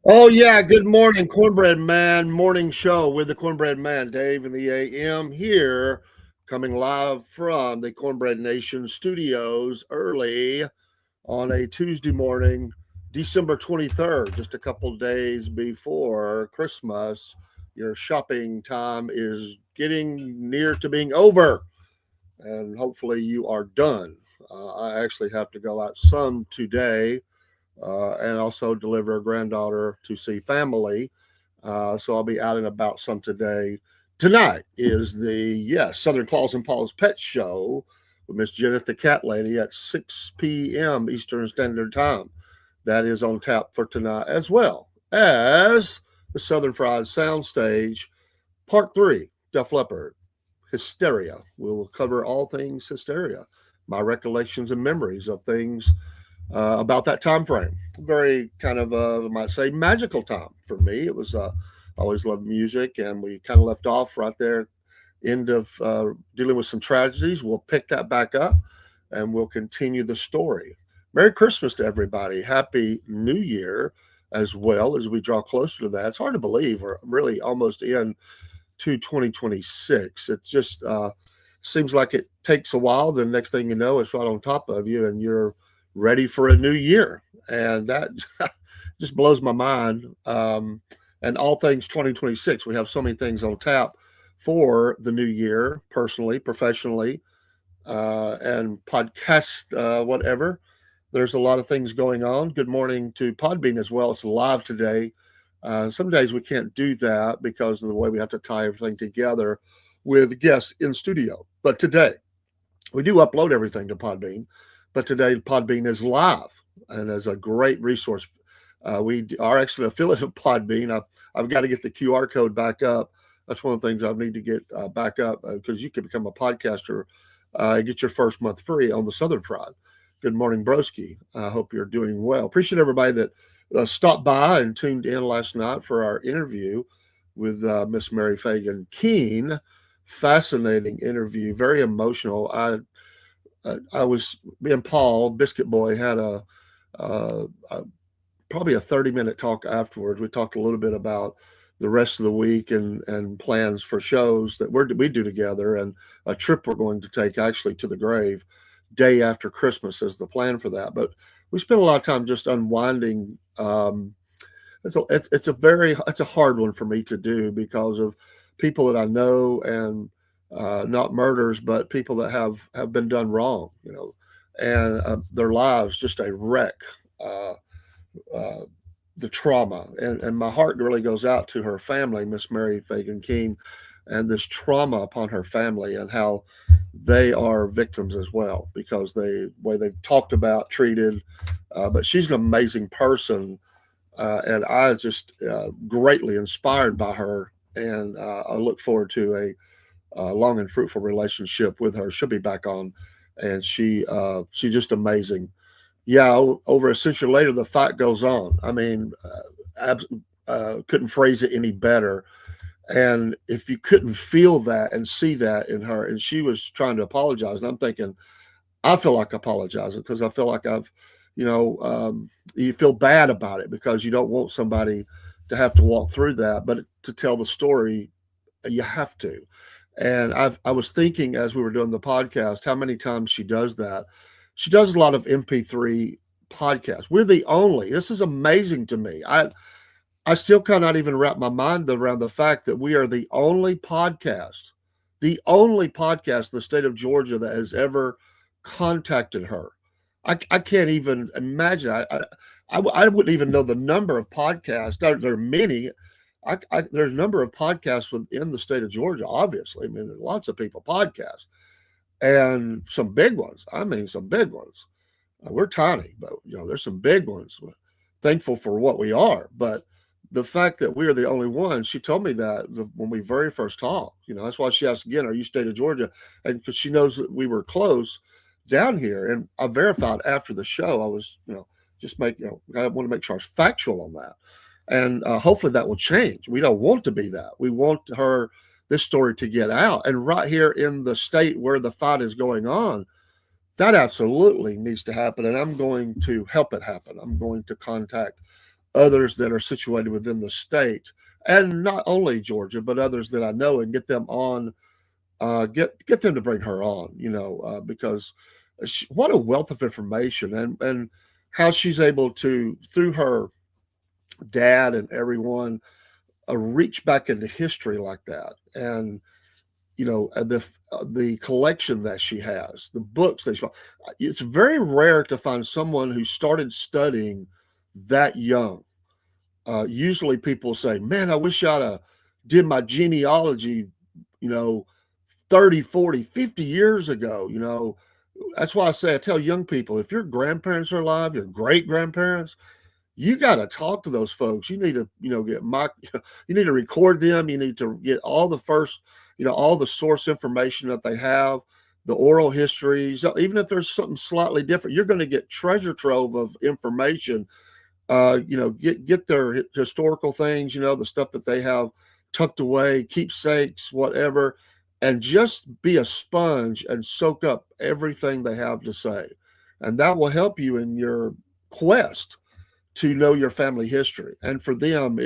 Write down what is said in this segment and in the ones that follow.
Oh yeah, good morning, Cornbread Man morning show with the Cornbread Man, Dave in the AM here, coming live from the Cornbread Nation studios early on a Tuesday morning, December 23rd, just a couple days before Christmas. Your shopping time is getting near to being over, and hopefully you are done. I actually have to go out some today and also deliver a granddaughter to see family. So I'll be out and about some today. Tonight is the Southern Claus and Paul's Pet Show with Miss Janet the Cat Lady at 6 p.m. Eastern Standard Time. That is on tap for tonight, as well as the Southern Fried Soundstage Part 3, Def Leppard, Hysteria. We will cover all things hysteria, my recollections and memories of things about that time frame. Very kind of, I might say, magical time for me. It was, I always loved music, and we kind of left off right there, end of dealing with some tragedies. We'll pick that back up and we'll continue the story. Merry Christmas to everybody. Happy New Year as well as we draw closer to that. It's hard to believe we're really almost in to 2026. It just seems like it takes a while. The next thing you know, it's right on top of you, and you're ready for a new year. And that just blows my mind. And all things 2026, we have so many things on tap for the new year, personally, professionally, and podcast, whatever. There's a lot of things going on. Good morning to Podbean as well. It's live today. Some days we can't do that because of the way we have to tie everything together with guests in studio. But today, we do upload everything to Podbean. But today, Podbean is live and is a great resource. We are actually an affiliate of Podbean. I've got to get the QR code back up. That's one of the things I need to get back up because you can become a podcaster, get your first month free on the Southern Fried. Good morning, Broski. I hope you're doing well. Appreciate everybody that stopped by and tuned in last night for our interview with Miss Mary Fagan Keene. Fascinating interview, very emotional. I was, me and Paul Biscuit Boy had a probably a 30-minute talk afterwards. We talked a little bit about the rest of the week and plans for shows that we do together, and a trip we're going to take actually to the grave day after Christmas is the plan for that. But we spent a lot of time just unwinding. It's a hard one for me to do because of people that I know, and not murders, but people that have been done wrong, and their lives just a wreck. Uh, the trauma, and my heart really goes out to her family, Miss Mary Fagan Keene, and this trauma upon her family, and how they are victims as well because the way they've talked about, treated. But she's an amazing person, and I just greatly inspired by her, and I look forward to a long and fruitful relationship with her. She'll be back on, and she's just amazing. Yeah, over a century later, the fight goes on. I mean, couldn't phrase it any better. And if you couldn't feel that and see that in her, and she was trying to apologize, and I'm thinking, I feel like apologizing because I feel like you feel bad about it because you don't want somebody to have to walk through that, but to tell the story, you have to. And I was thinking as we were doing the podcast, how many times she does that. She does a lot of MP3 podcasts. We're the only. This is amazing to me. I still cannot even wrap my mind around the fact that we are the only podcast in the state of Georgia that has ever contacted her. I can't even imagine. I wouldn't even know the number of podcasts. There are many. There's a number of podcasts within the state of Georgia, obviously. I mean, lots of people podcast, and some big ones. I mean, some big ones. We're tiny, but there's some big ones. Thankful for what we are, but the fact that we are the only one, she told me that when we very first talked. That's why she asked again, "Are you state of Georgia?" And because she knows that we were close down here, and I verified after the show. I was, just I want to make sure I was factual on that, and hopefully that will change. We don't want to be that. We want this story to get out, and right here in the state where the fight is going on, that absolutely needs to happen, and I'm going to help it happen. I'm going to contact others that are situated within the state, and not only Georgia, but others that I know, and get them on, get them to bring her on, because what a wealth of information, and how she's able to, through her dad and everyone, reach back into history like that, and the collection that she has, the books that it's very rare to find someone who started studying that young. Usually people say, man, I wish I'd did my genealogy, you know, 30, 40, 50 years ago. That's why I tell young people, if your grandparents are alive, your great grandparents, you got to talk to those folks. You need to, get you need to record them. You need to get all the first, all the source information that they have, the oral histories. Even if there's something slightly different, you're going to get treasure trove of information. Get their historical things, the stuff that they have tucked away, keepsakes, whatever, and just be a sponge and soak up everything they have to say. And that will help you in your quest to know your family history. And for them,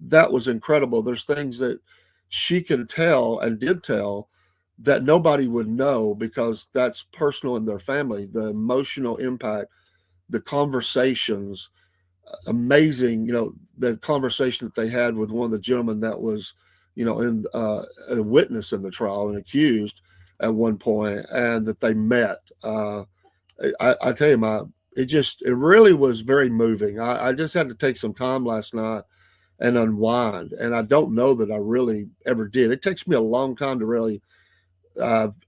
that was incredible. There's things that she can tell and did tell that nobody would know, because that's personal in their family. The emotional impact, the conversations, amazing. The conversation that they had with one of the gentlemen that was, in a witness in the trial and accused at one point, and that they met. I tell you, it really was very moving. I just had to take some time last night and unwind. And I don't know that I really ever did. It takes me a long time to really,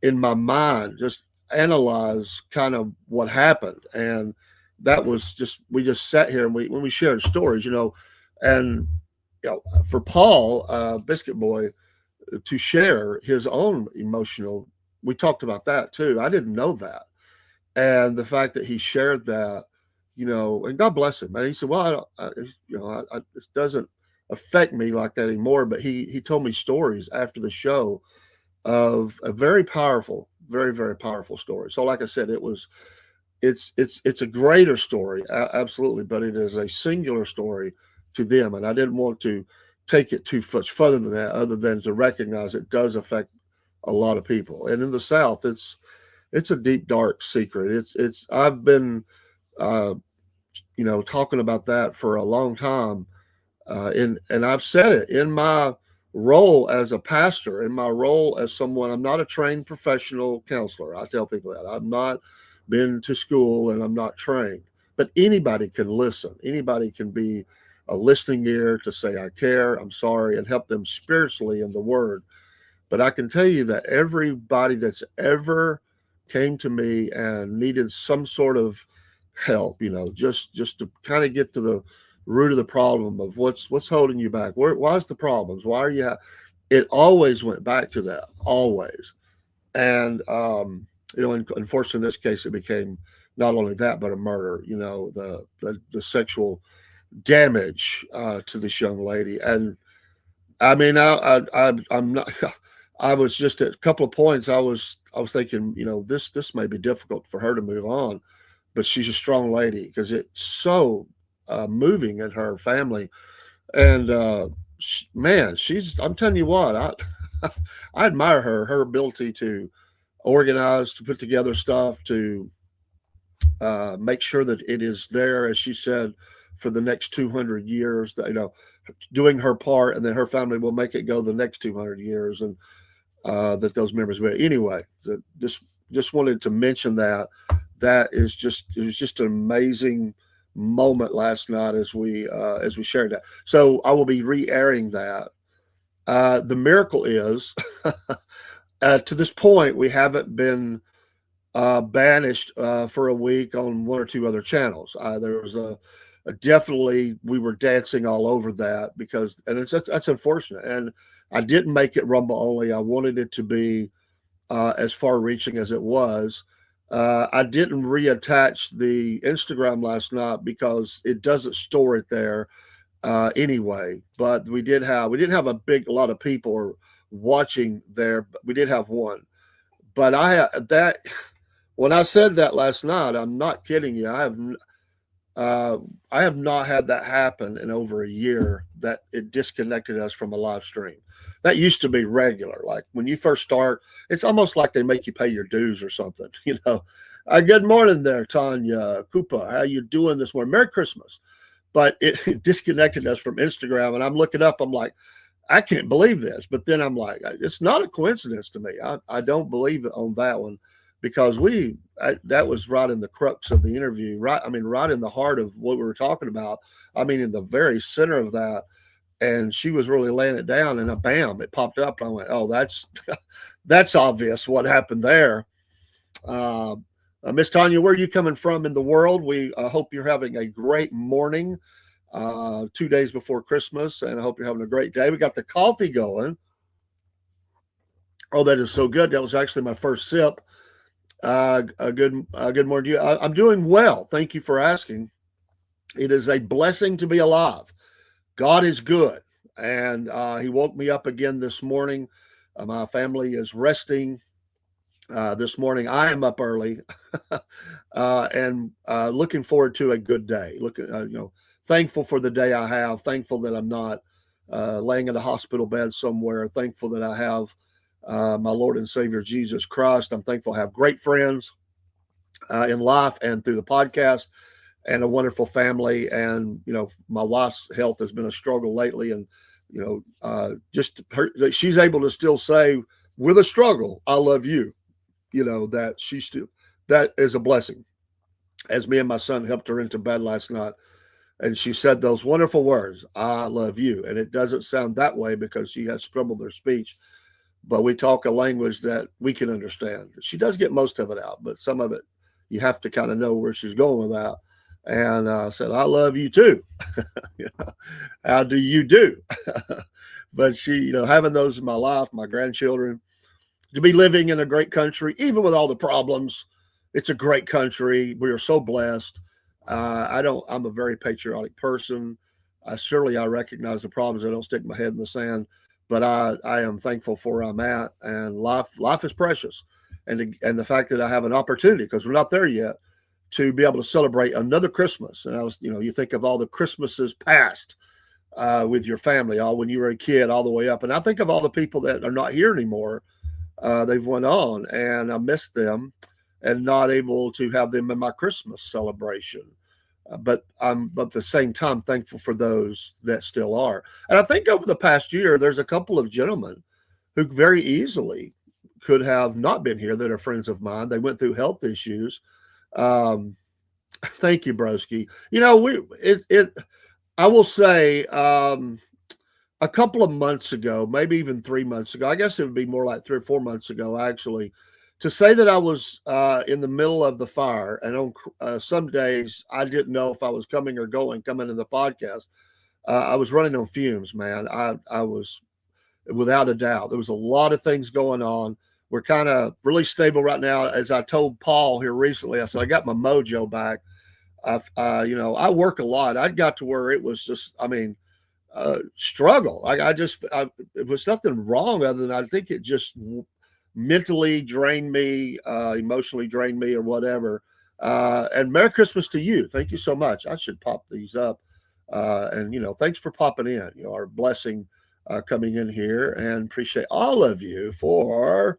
in my mind, just analyze kind of what happened. And that was we just sat here and when we shared stories, and, for Paul, Biscuit Boy, to share his own emotional, we talked about that too. I didn't know that. And the fact that he shared that, and God bless him. And he said, well, it doesn't affect me like that anymore. But he told me stories after the show of a very powerful, very, very powerful story. So like I said, it's a greater story. Absolutely. But it is a singular story to them. And I didn't want to take it too much further than that, other than to recognize it does affect a lot of people. And in the South, it's a deep, dark secret. I've been, talking about that for a long time. And I've said it in my role as a pastor, in my role as someone. I'm not a trained professional counselor. I tell people that I've not been to school and I'm not trained, but anybody can listen. Anybody can be a listening ear to say, I care, I'm sorry, and help them spiritually in the word. But I can tell you that everybody that's ever came to me and needed some sort of help, just to kind of get to the root of the problem of what's holding you back. Why's the problems? Why are you? It always went back to that, always. And unfortunately, in this case, it became not only that but a murder. The sexual damage to this young lady. And I mean, I'm not. I was just at a couple of points. I was thinking, this may be difficult for her to move on, but she's a strong lady, because it's so moving in her family. And man, I'm telling you what, I admire her ability to organize, to put together stuff, to make sure that it is there, as she said, for the next 200 years. That doing her part, and then her family will make it go the next 200 years, and that those members will. Anyway, just wanted to mention that. It was just an amazing moment last night as we shared that. So I will be re-airing that. The miracle is, to this point, we haven't been banished for a week on one or two other channels. There was definitely, we were dancing all over that, because, and that's unfortunate. And I didn't make it Rumble only. I wanted it to be as far reaching as it was. I didn't reattach the Instagram last night because it doesn't store it there anyway. But we didn't have a lot of people watching there. But we did have one. But when I said that last night, I'm not kidding you. Uh, I have not had that happen in over a year that it disconnected us from a live stream. That used to be regular. Like when you first start, it's almost like they make you pay your dues or something. Good morning there, Tanya Koopa. How you doing this morning? Merry Christmas. But it disconnected us from Instagram, and I'm looking up. I'm like, I can't believe this. But then I'm like, it's not a coincidence to me. I don't believe it on that one because that was right in the crux of the interview, right? I mean, right in the heart of what we were talking about. I mean, in the very center of that. And she was really laying it down, and bam, it popped up. And I went, oh, that's obvious what happened there. Miss Tanya, where are you coming from in the world? We hope you're having a great morning. 2 days before Christmas, and I hope you're having a great day. We got the coffee going. Oh, that is so good. That was actually my first sip. Good morning to you. I'm doing well. Thank you for asking. It is a blessing to be alive. God is good, and He woke me up again this morning. My family is resting this morning. I am up early, and looking forward to a good day. Thankful for the day I have. Thankful that I'm not laying in a hospital bed somewhere. Thankful that I have my Lord and Savior Jesus Christ. I'm thankful I have great friends in life and through the podcast, and a wonderful family. And my wife's health has been a struggle lately, and she's able to still say with a struggle, "I love you." That is a blessing. As me and my son helped her into bed last night, and she said those wonderful words, "I love you." And it doesn't sound that way because she has troubled her speech, but we talk a language that we can understand. She does get most of it out, but some of it you have to kind of know where she's going with that. And I said, "I love you too." How do you do? But she, having those in my life, my grandchildren, to be living in a great country, even with all the problems, it's a great country. We are so blessed. I'm a very patriotic person. I recognize the problems. I don't stick my head in the sand, but I am thankful for where I'm at, and life is precious. And the fact that I have an opportunity, because we're not there yet, to be able to celebrate another Christmas. And you think of all the Christmases past with your family, all when you were a kid, all the way up. And I think of all the people that are not here anymore. They've went on, and I miss them, and not able to have them in my Christmas celebration. But I'm at the same time thankful for those that still are. And I think over the past year, there's a couple of gentlemen who very easily could have not been here that are friends of mine. They went through health issues. Thank you, broski. I will say, a couple of months ago, maybe even 3 months ago, I guess it would be more like 3 or 4 months ago, actually, to say that I was in the middle of the fire, and on some days I didn't know if I was coming in the podcast. I was running on fumes, man. I was, without a doubt. There was a lot of things going on. We're kind of really stable right now. As I told Paul here recently, I said, I got my mojo back. I work a lot. I got to where it was just, struggle. It was nothing wrong other than I think it just mentally drained me, emotionally drained me, or whatever. And Merry Christmas to you. Thank you so much. I should pop these up. And thanks for popping in. Our blessing coming in here, and appreciate all of you for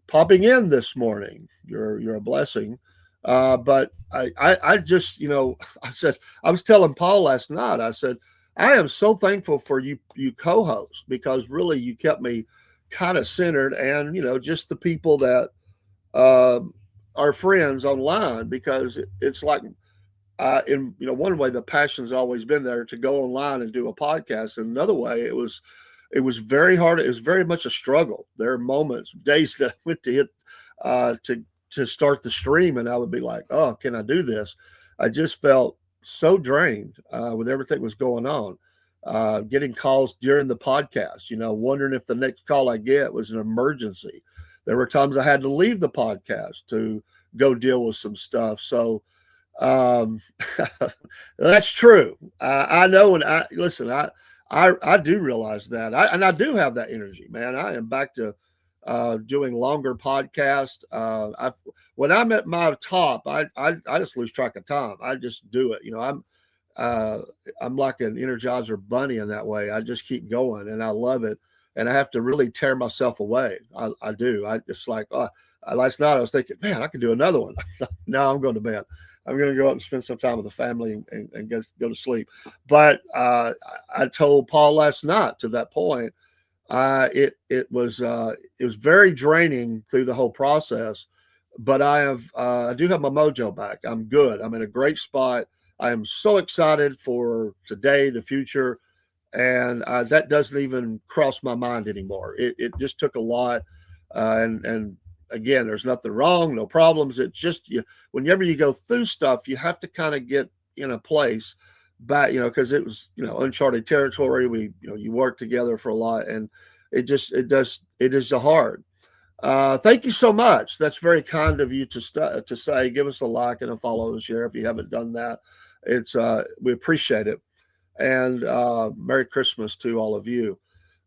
popping in this morning. You're a blessing. But I just, I was telling Paul last night, I said, I am so thankful for you co-hosts, because really you kept me kind of centered, and, just the people that are friends online, because it's like, in one way the passion's always been there to go online and do a podcast. And another way, it was very hard. It was very much a struggle. There are moments, days that I went to hit to start the stream, and I would be like, oh, can I do this? I just felt so drained with everything that was going on. Getting calls during the podcast, wondering if the next call I get was an emergency. There were times I had to leave the podcast to go deal with some stuff. So that's true. I know, and I do realize that, I do have that energy, man. I am back to doing longer podcasts. When I'm at my top, I just lose track of time. I just do it. Uh, I'm like an Energizer bunny in that way. I just keep going, and I love it. And I have to really tear myself away. I do. I just like, last night I was thinking, man, I could do another one. Now I'm going to bed. I'm going to go up and spend some time with the family and go to sleep. But I told Paul last night, to that point, it was very draining through the whole process. But I do have my mojo back. I'm good. I'm in a great spot. I am so excited for today, the future, and that doesn't even cross my mind anymore. It just took a lot, and again, there's nothing wrong, no problems. It's just whenever you go through stuff, you have to kind of get in a place back, because it was uncharted territory. You work together for a lot, and it is hard. Thank you so much. That's very kind of you to say. Give us a like and a follow and share if you haven't done that. It's we appreciate it, and Merry Christmas to all of you.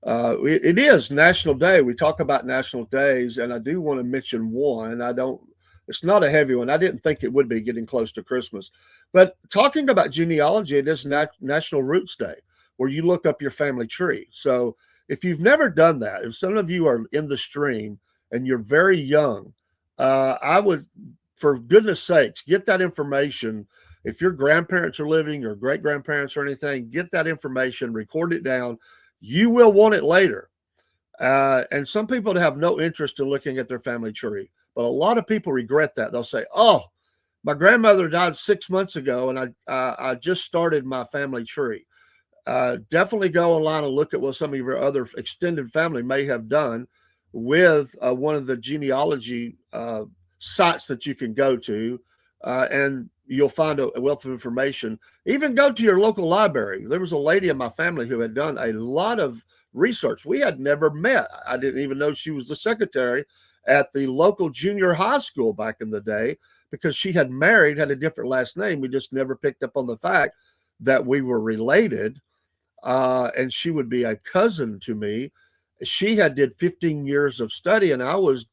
It is National Day. We talk about national days, and I do want to mention one. It's not a heavy one. I didn't think it would be getting close to Christmas, but talking about genealogy, it is National Roots Day, where you look up your family tree. So if you've never done that, if some of you are in the stream and you're very young, I would, for goodness sakes, get that information. If your grandparents are living or great grandparents or anything, get that information, record it down. You will want it later. And some people have no interest in looking at their family tree, but a lot of people regret that. They'll say, "Oh, my grandmother died 6 months ago, and I just started my family tree." Definitely go online and look at what some of your other extended family may have done with one of the genealogy sites that you can go to, and you'll find a wealth of information. Even go to your local library. There was a lady in my family who had done a lot of research. We had never met. I didn't even know she was the secretary at the local junior high school back in the day, because she had married, had a different last name. We just never picked up on the fact that we were related, and she would be a cousin to me. She had did 15 years of study, and I was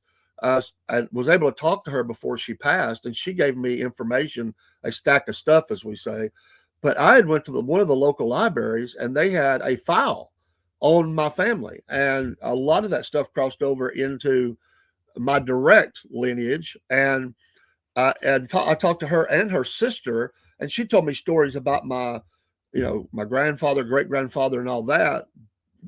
able to talk to her before she passed, and she gave me information, a stack of stuff, as we say. But I had went to one of the local libraries, and they had a file on my family, and a lot of that stuff crossed over into my direct lineage. And I talked to her and her sister, and she told me stories about my grandfather, great grandfather, and all that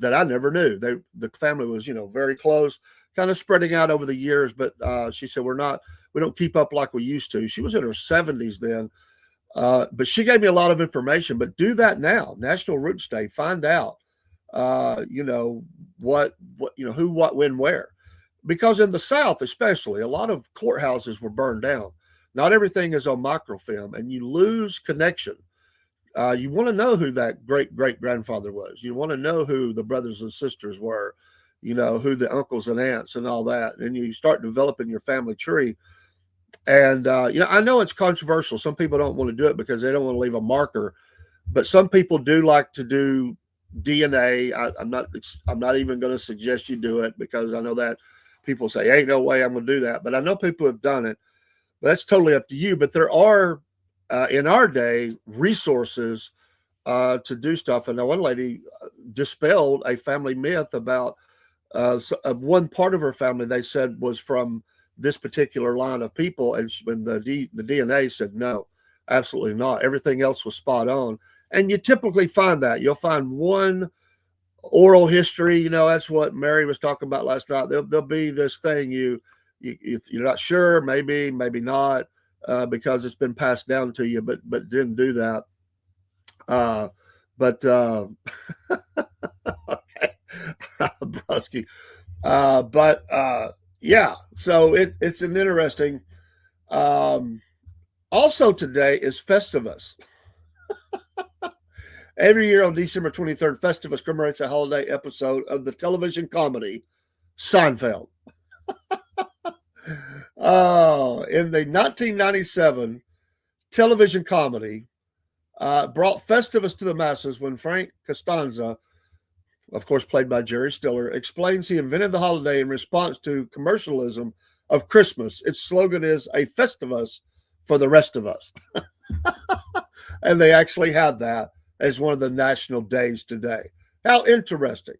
I never knew. The family was very close, kind of spreading out over the years. But she said we don't keep up like we used to. She was in her 70s then, but she gave me a lot of information. But do that now, National Roots Day. Find out, what who, what, when, where. Because in the South, especially, a lot of courthouses were burned down. Not everything is on microfilm, and you lose connection. You want to know who that great grandfather was. You want to know who the brothers and sisters were, who the uncles and aunts and all that. And you start developing your family tree. And, I know it's controversial. Some people don't want to do it because they don't want to leave a marker, but some people do like to do DNA. I'm not even going to suggest you do it, because I know that people say, ain't no way I'm going to do that. But I know people have done it. But that's totally up to you. But there are, in our day, resources to do stuff. And one lady dispelled a family myth about one part of her family, they said, was from this particular line of people. And when the DNA said, no, absolutely not. Everything else was spot on. And you typically find that. You'll find one oral history. That's what Mary was talking about last night. There'll be this thing you're not sure, maybe not. Because it's been passed down to you, but didn't do that. Okay, Brusky. Yeah. So it's an interesting. Also today is Festivus. Every year on December 23rd, Festivus commemorates a holiday episode of the television comedy Seinfeld. Oh, in the 1997 television comedy, brought Festivus to the masses when Frank Costanza of course played by Jerry Stiller, explains he invented the holiday in response to commercialism of Christmas. Its slogan is "A Festivus for the rest of us." And they actually have that as one of the national days today. How interesting.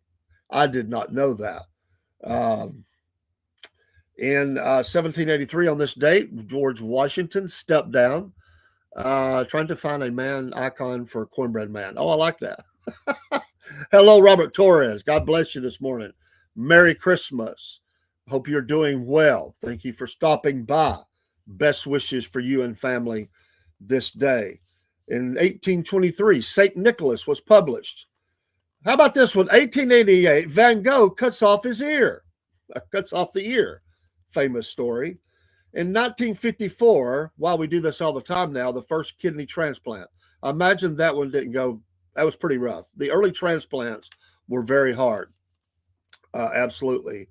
I did not know that. Um, in 1783, on this date, George Washington stepped down, trying to find a man icon for Cornbread Man. Oh, I like that. Hello, Robert Torres. God bless you this morning. Merry Christmas. Hope you're doing well. Thank you for stopping by. Best wishes for you and family this day. In 1823, St. Nicholas was published. How about this one? 1888, Van Gogh cuts off his ear. Cuts off the ear. Famous story. In 1954, while we do this all the time now, the first kidney transplant. I imagine that one didn't go, that was pretty rough. The early transplants were very hard. Absolutely.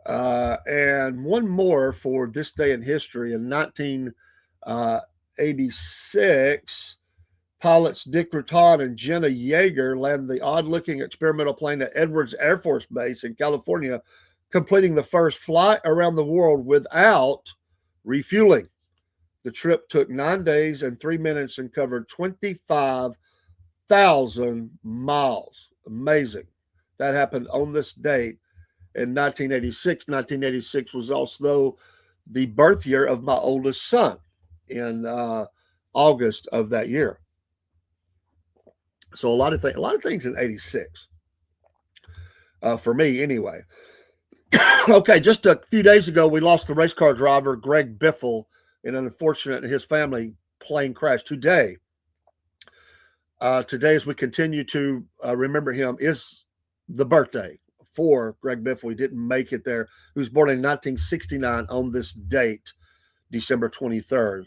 And one more for this day in history. In 1986, pilots Dick Rutan and Jenna Yeager landed the odd-looking experimental plane at Edwards Air Force Base in California, completing the first flight around the world without refueling. The trip took 9 days and 3 minutes and covered 25,000 miles. Amazing. That happened on this date in 1986. 1986 was also the birth year of my oldest son in August of that year. So a lot of things in 86 for me anyway. Okay, just a few days ago, we lost the race car driver, Greg Biffle, in an unfortunate his family plane crash. Today, as we continue to remember him, is the birthday for Greg Biffle. He didn't make it there. He was born in 1969 on this date, December 23rd.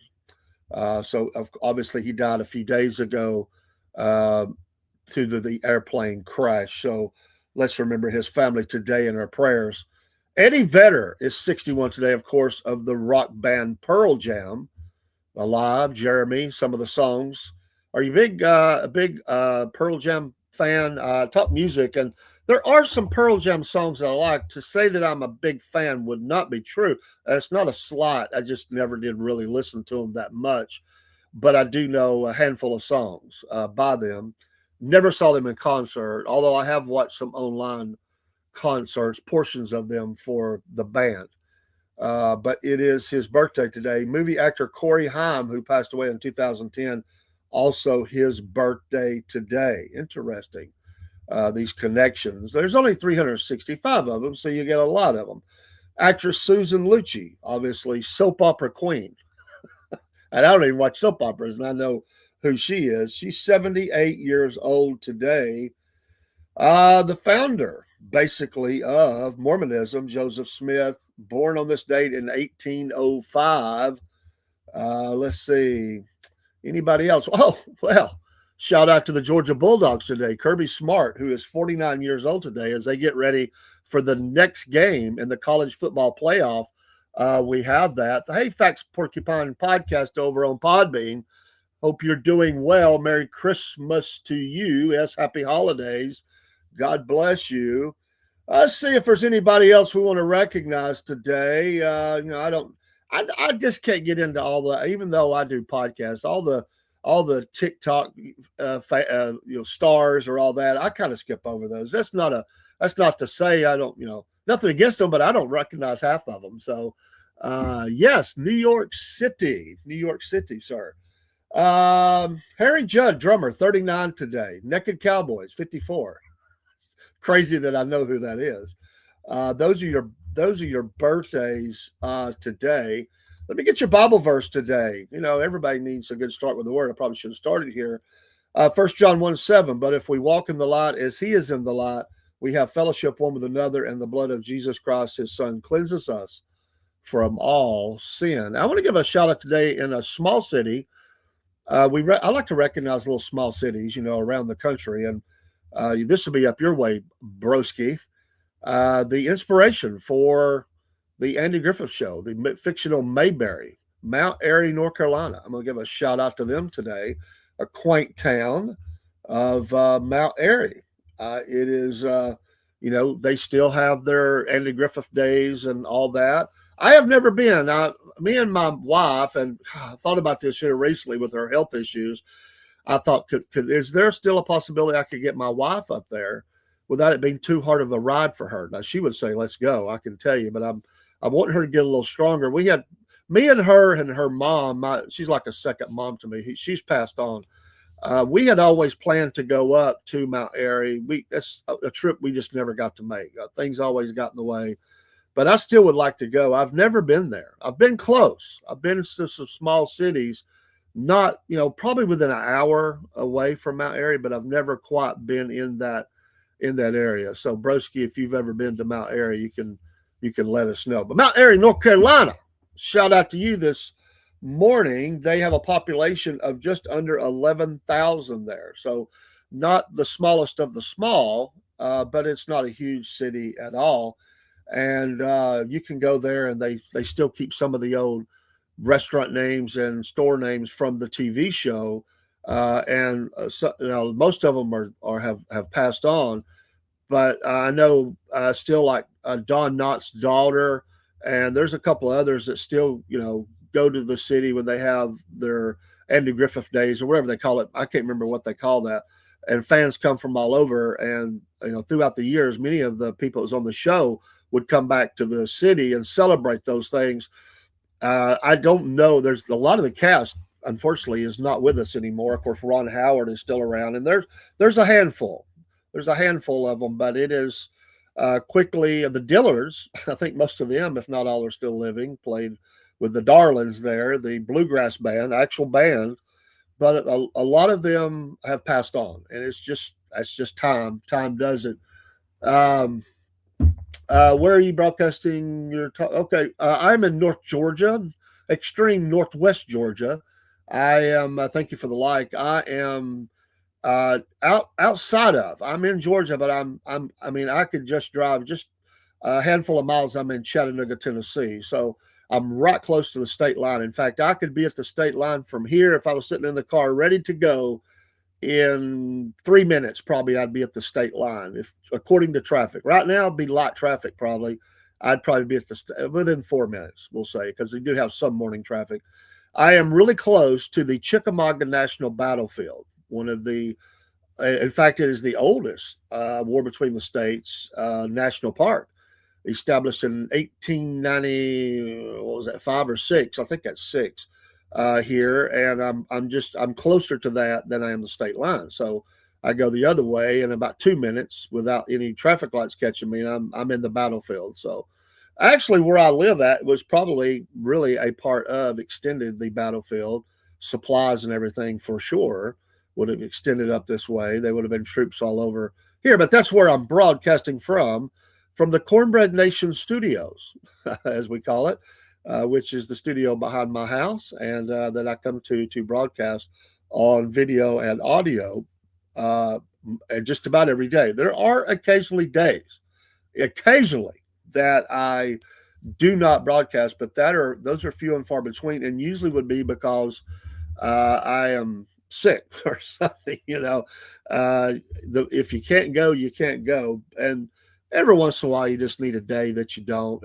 So obviously he died a few days ago due to the airplane crash. So let's remember his family today in our prayers. Eddie Vedder is 61 today, of course, of the rock band Pearl Jam. Alive, Jeremy, some of the songs. Are you a big Pearl Jam fan? Talk music, and there are some Pearl Jam songs that I like. To say that I'm a big fan would not be true. It's not a slight. I just never did really listen to them that much, but I do know a handful of songs by them. Never saw them in concert, although I have watched some online concerts, portions of them for the band. But it is his birthday today. Movie actor Corey Haim, who passed away in 2010, also his birthday today. Interesting. These connections. There's only 365 of them, so you get a lot of them. Actress Susan Lucci, obviously soap opera queen. And I don't even watch soap operas, and I know who she is. She's 78 years old today. The founder, basically, of Mormonism, Joseph Smith, born on this date in 1805. Let's see. Anybody else? Oh, well, shout out to the Georgia Bulldogs today. Kirby Smart, who is 49 years old today, as they get ready for the next game in the college football playoff. We have that. The Hey Facts Porcupine podcast over on Podbean. Hope you're doing well. Merry Christmas to you. Yes, happy holidays. God bless you. Let's see if there's anybody else we want to recognize today. I just can't get into all the, even though I do podcasts, all the TikTok, stars or all that. I kind of skip over those. That's not to say I don't, nothing against them, but I don't recognize half of them. So, yes, New York City, sir. Harry Judd, drummer, 39 today. Naked Cowboys, 54. Crazy that I know who that is. Those are your birthdays today. Let me get your Bible verse today. Everybody needs a good start with the word. I probably should have started here. 1 John 1:7. But if we walk in the light as he is in the light, we have fellowship one with another, and the blood of Jesus Christ, his son, cleanses us from all sin. I want to give a shout out today in a small city. I like to recognize little small cities, around the country. And this will be up your way, broski. The inspiration for the Andy Griffith Show, the fictional Mayberry, Mount Airy, North Carolina. I'm going to give a shout out to them today. A quaint town of Mount Airy. It is, they still have their Andy Griffith days and all that. I have never been. Me and my wife, and I thought about this here recently with her health issues. I thought, is there still a possibility I could get my wife up there without it being too hard of a ride for her? Now she would say, "Let's go." I can tell you, but I want her to get a little stronger. We had me and her mom. She's like a second mom to me. She's passed on. We had always planned to go up to Mount Airy. That's a trip we just never got to make. Things always got in the way, but I still would like to go. I've never been there. I've been close. I've been to some small cities, not probably within an hour away from Mount Airy, but I've never quite been in that area. So Broski, if you've ever been to Mount Airy, you can let us know. But Mount Airy, North Carolina, shout out to you this morning. They have a population of just under 11,000 there. So not the smallest of the small, but it's not a huge city at all. And you can go there, and they still keep some of the old restaurant names and store names from the TV show. And most of them have passed on, but I know still like Don Knotts' daughter, and there's a couple of others that still go to the city when they have their Andy Griffith days or whatever they call it. I can't remember what they call that. And fans come from all over, and throughout the years, many of the people that was on the show would come back to the city and celebrate those things. I don't know. There's a lot of the cast, unfortunately, is not with us anymore. Of course, Ron Howard is still around, and there's a handful. There's a handful of them, but it is quickly the Dillers. I think most of them, if not all, are still living. Played with the Darlings there, the bluegrass band, actual band, but a lot of them have passed on, and that's just time. Time does it. Um, where are you broadcasting your talk? Okay, I'm in North Georgia, extreme Northwest Georgia. I am. Thank you for the like. I am outside of. I'm in Georgia, but I mean, I could just drive just a handful of miles. I'm in Chattanooga, Tennessee. So I'm right close to the state line. In fact, I could be at the state line from here if I was sitting in the car ready to go. In 3 minutes, probably I'd be at the state line, if according to traffic. Right now, it'd be light traffic. Probably, I'd probably be at within 4 minutes. We'll say, because we do have some morning traffic. I am really close to the Chickamauga National Battlefield. One of the, in fact, it is the oldest war between the states national park, established in 1890. What was that? 5 or 6? I think that's 6. Here, and I'm closer to that than I am the state line. So I go the other way in about 2 minutes without any traffic lights catching me, and I'm in the battlefield. So actually, where I live at was probably really a part of extended the battlefield. Supplies and everything for sure would have extended up this way. They would have been troops all over here, but that's where I'm broadcasting from the Cornbread Nation Studios, as we call it. Which is the studio behind my house, and that I come to broadcast on video and audio and just about every day. There are occasionally that I do not broadcast, but those are few and far between, and usually would be because I am sick or something. If you can't go, you can't go, and every once in a while you just need a day that you don't.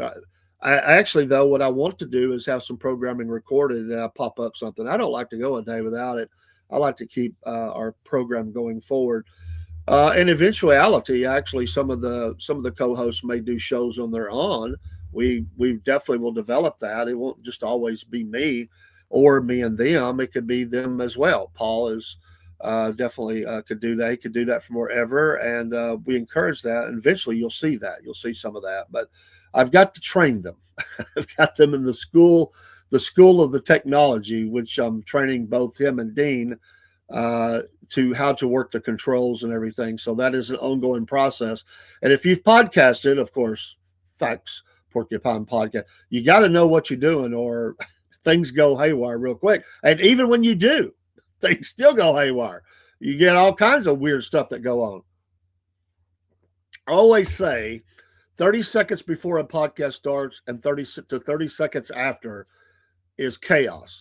I actually, though, what I want to do is have some programming recorded, and I pop up something. I don't like to go a day without it. I like to keep our program going forward. And eventuality, actually, some of the co-hosts may do shows on their own. We definitely will develop that. It won't just always be me or me and them. It could be them as well. Paul is definitely could do that. He could do that from wherever, and we encourage that. And eventually, you'll see that. You'll see some of that, but I've got to train them. I've got them in the school of the technology, which I'm training both him and Dean to how to work the controls and everything. So that is an ongoing process. And if you've podcasted, of course, Facts Porcupine Podcast, you got to know what you're doing, or things go haywire real quick. And even when you do, things still go haywire. You get all kinds of weird stuff that go on. I always say 30 seconds before a podcast starts and 30 to 30 seconds after is chaos.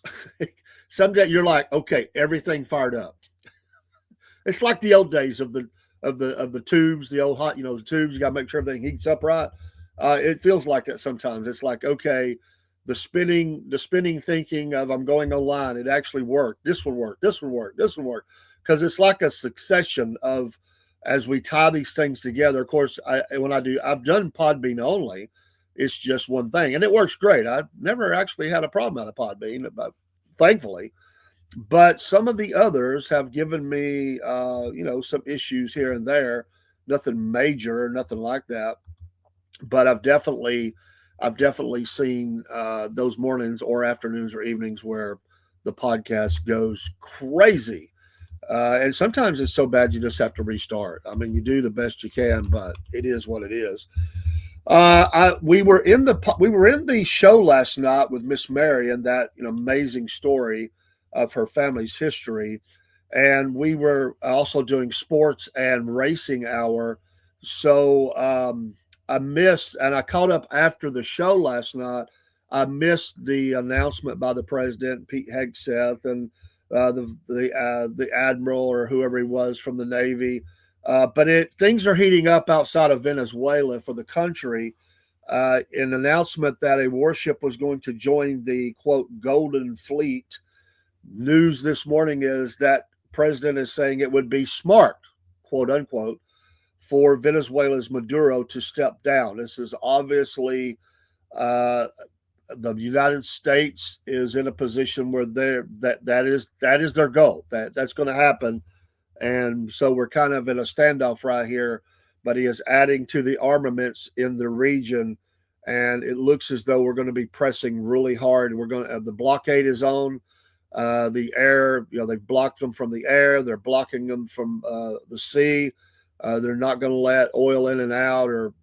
Someday you're like, okay, everything fired up. It's like the old days of of the tubes, the old hot, the tubes. You got to make sure everything heats up right. It feels like that sometimes. It's like, okay, the spinning thinking of I'm going online. It actually worked. This one worked. This one worked. This one worked. Because it's like a succession of as we tie these things together. Of course, I've done Podbean only. It's just one thing, and it works great. I've never actually had a problem out of Podbean, but thankfully. But some of the others have given me, some issues here and there. Nothing major, nothing like that. But I've definitely seen those mornings or afternoons or evenings where the podcast goes crazy. And sometimes it's so bad you just have to restart. I mean, you do the best you can, but it is what it is. We were in the show last night with Miss Mary and that amazing story of her family's history, and we were also doing sports and racing hour. So I missed, and I caught up after the show last night. I missed the announcement by the president, Pete Hegseth, and the admiral or whoever he was from the Navy. But things are heating up outside of Venezuela for the country. An announcement that a warship was going to join the quote Golden Fleet. News this morning is that president is saying it would be smart, quote unquote, for Venezuela's Maduro to step down. This is obviously the United States is in a position where that is their goal. That's going to happen, and so we're kind of in a standoff right here. But he is adding to the armaments in the region, and it looks as though we're going to be pressing really hard. We're going to the blockade is on. The air, they've blocked them from the air. They're blocking them from the sea. They're not going to let oil in and out, or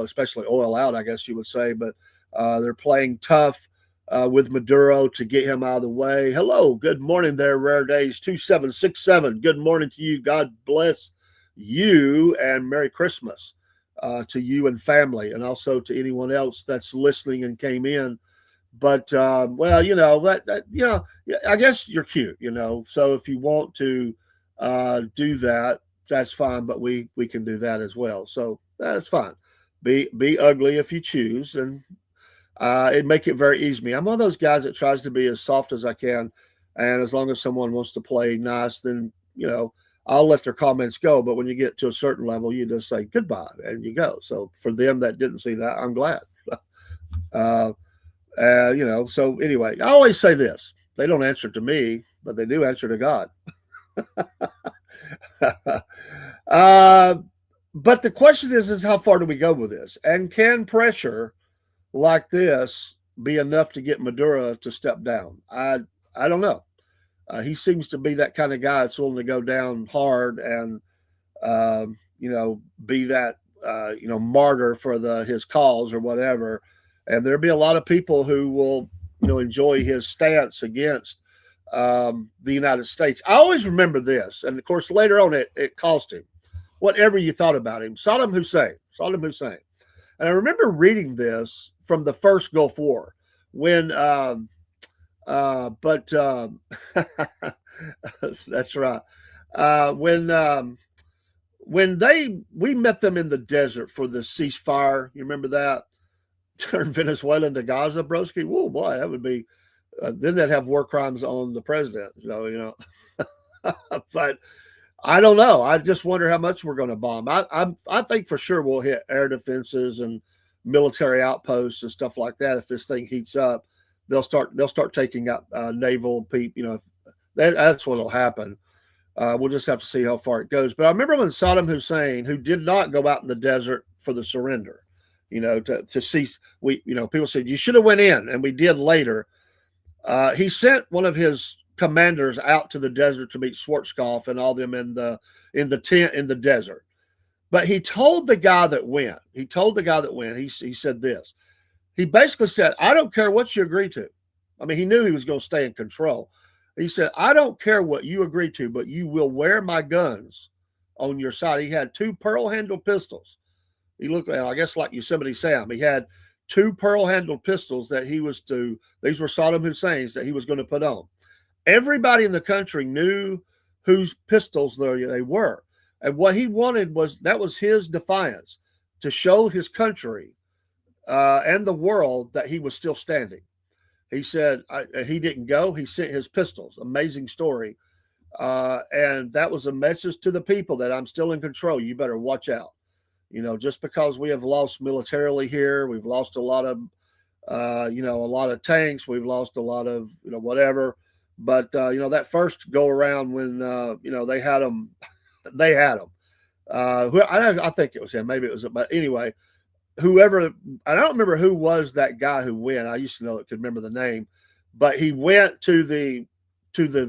especially oil out, I guess you would say. But they're playing tough with Maduro to get him out of the way. Hello, good morning there, Rare Days 2767. Good morning to you. God bless you and Merry Christmas to you and family, and also to anyone else that's listening and came in. But I guess you're cute, So if you want to do that, that's fine. But we can do that as well. So that's fine. Be ugly if you choose, and it make it very easy. I'm one of those guys that tries to be as soft as I can, and as long as someone wants to play nice, then I'll let their comments go. But when you get to a certain level, you just say goodbye and you go. So for them that didn't see that, I'm glad. So anyway, I always say this: they don't answer to me, but they do answer to God. But the question is how far do we go with this? And can pressure like this be enough to get Maduro to step down? I don't know. He seems to be that kind of guy that's willing to go down hard and, be that, martyr for his cause or whatever. And there'll be a lot of people who will, enjoy his stance against the United States. I always remember this. And of course, later on, it cost him whatever you thought about him. Saddam Hussein. And I remember reading this from the first Gulf War when, that's right. When we met them in the desert for the ceasefire, you remember that? Turn Venezuela into Gaza, broski. Whoa, boy, that would be. Then they'd have war crimes on the president. So but I don't know. I just wonder how much we're going to bomb. I think for sure we'll hit air defenses and military outposts and stuff like that. If this thing heats up, they'll start taking out naval people. That's what'll happen. We'll just have to see how far it goes. But I remember when Saddam Hussein, who did not go out in the desert for the surrender, to see, people said you should have went in, and we did later. He sent one of his commanders out to the desert to meet Schwarzkopf and all them in the tent in the desert. But he told the guy that went. He said this. He basically said, "I don't care what you agree to." I mean, he knew he was going to stay in control. He said, "I don't care what you agree to, but you will wear my guns on your side." He had 2 pearl-handled pistols. He looked, I guess, like Yosemite Sam. He had 2 pearl-handled pistols that these were Saddam Hussein's that he was going to put on. Everybody in the country knew whose pistols they were. And what he wanted was that was his defiance to show his country and the world that he was still standing. He said he didn't go. He sent his pistols. Amazing story. And that was a message to the people that I'm still in control. You better watch out. Just because we have lost militarily here, we've lost a lot of, a lot of tanks. We've lost a lot of, whatever. But that first go around when they had them, they had them. I think it was him. Maybe it was, but anyway, whoever. I don't remember who was that guy who went. I used to know it, could remember the name, but he went to the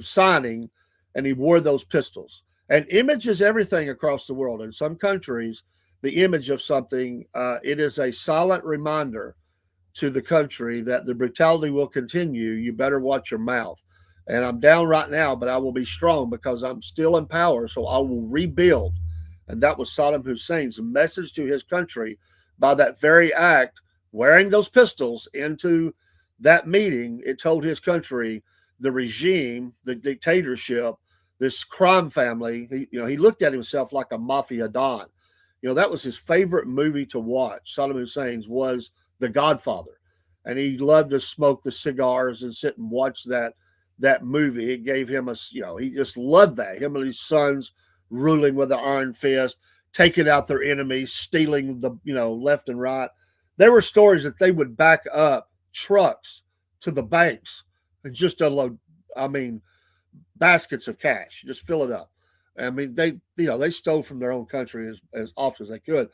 signing, and he wore those pistols. And image is everything across the world. In some countries, the image of something, it is a silent reminder to the country that the brutality will continue. You better watch your mouth. And I'm down right now, but I will be strong because I'm still in power. So I will rebuild. And that was Saddam Hussein's message to his country by that very act, wearing those pistols into that meeting. It told his country, the regime, the dictatorship, this crime family. He looked at himself like a mafia don. That was his favorite movie to watch. Saddam Hussein's was The Godfather, and he loved to smoke the cigars and sit and watch that movie. It gave him he just loved that. Him and his sons ruling with an iron fist, taking out their enemies, stealing the left and right. There were stories that they would back up trucks to the banks and just unload. Baskets of cash, just fill it up. They stole from their own country as often as they could,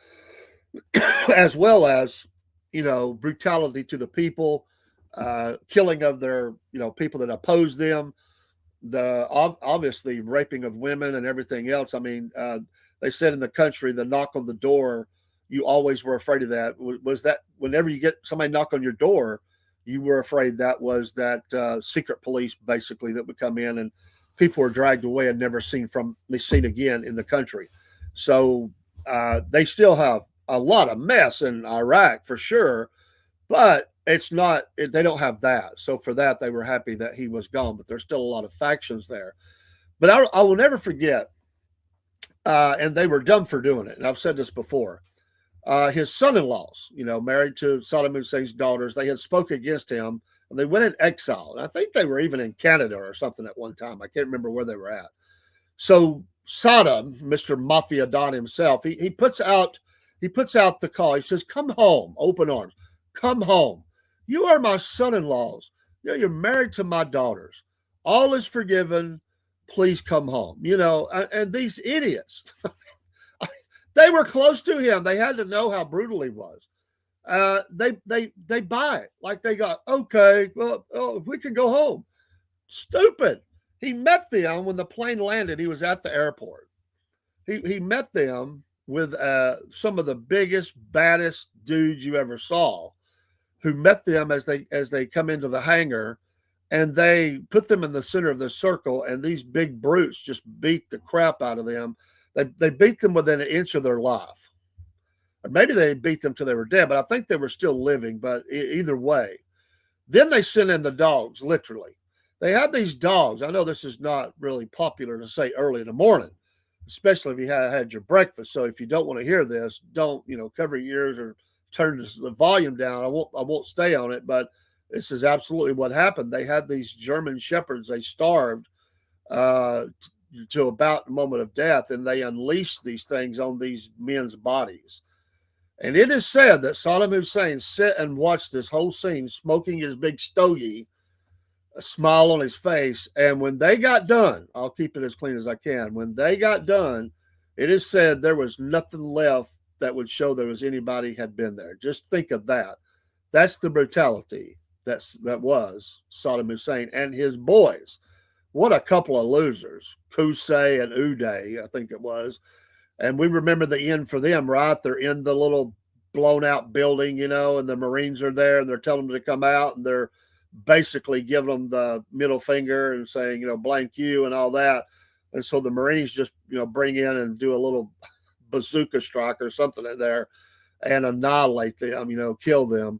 as well as brutality to the people, killing of their people that oppose them, the obviously raping of women and everything else. They said in the country, the knock on the door, you always were afraid of that. Was that whenever you get somebody knock on your door, you were afraid that was that secret police basically that would come in, and people were dragged away and never seen again in the country. So they still have a lot of mess in Iraq for sure, but it's not. They don't have that. So for that, they were happy that he was gone. But there's still a lot of factions there. But I will never forget, and they were dumb for doing it. And I've said this before. His son-in-laws, married to Saddam Hussein's daughters, they had spoke against him, and they went in exile. And I think they were even in Canada or something at one time. I can't remember where they were at. So Saddam, Mr. Mafia Don himself, he puts out the call. He says, "Come home, open arms. Come home. You are my son-in-laws. You're married to my daughters. All is forgiven. Please come home." And these idiots. They were close to him. They had to know how brutal he was. They buy it. Like they got, okay, well, we can go home. Stupid. He met them when the plane landed. He was at the airport. He met them with some of the biggest, baddest dudes you ever saw, who met them as they come into the hangar, and they put them in the center of the circle, and these big brutes just beat the crap out of them. They beat them within an inch of their life. Or maybe they beat them till they were dead, but I think they were still living. But either way, then they sent in the dogs, literally. They had these dogs. I know this is not really popular to say early in the morning, especially if you had your breakfast. So if you don't want to hear this, don't, cover your ears or turn the volume down. I won't stay on it, but this is absolutely what happened. They had these German shepherds. They starved to about the moment of death, and they unleashed these things on these men's bodies. And it is said that Saddam Hussein sat and watched this whole scene, smoking his big stogie, a smile on his face. And when they got done, I'll keep it as clean as I can. When they got done, it is said there was nothing left that would show there was anybody had been there. Just think of that. That's the brutality that was Saddam Hussein and his boys. What a couple of losers, Qusay and Uday, I think it was. And we remember the end for them, right? They're in the little blown out building, and the Marines are there, and they're telling them to come out, and they're basically giving them the middle finger and saying, blank you and all that. And so the Marines just, bring in and do a little bazooka strike or something in there and annihilate them, kill them.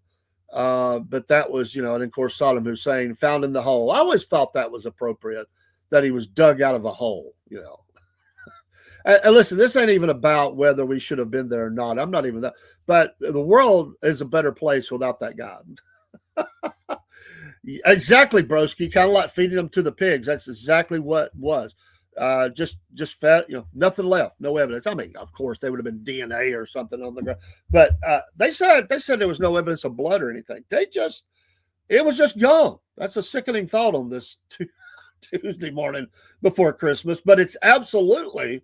But that was, and of course, Saddam Hussein found in the hole. I always thought that was appropriate, that he was dug out of a hole, And listen, this ain't even about whether we should have been there or not. I'm not even that. But the world is a better place without that guy. Exactly, broski. Kind of like feeding them to the pigs. That's exactly what it was. Just fed. Nothing left. No evidence. I mean, of course, there would have been DNA or something on the ground, but they said there was no evidence of blood or anything. It was just gone. That's a sickening thought on this Tuesday morning before Christmas, but it's absolutely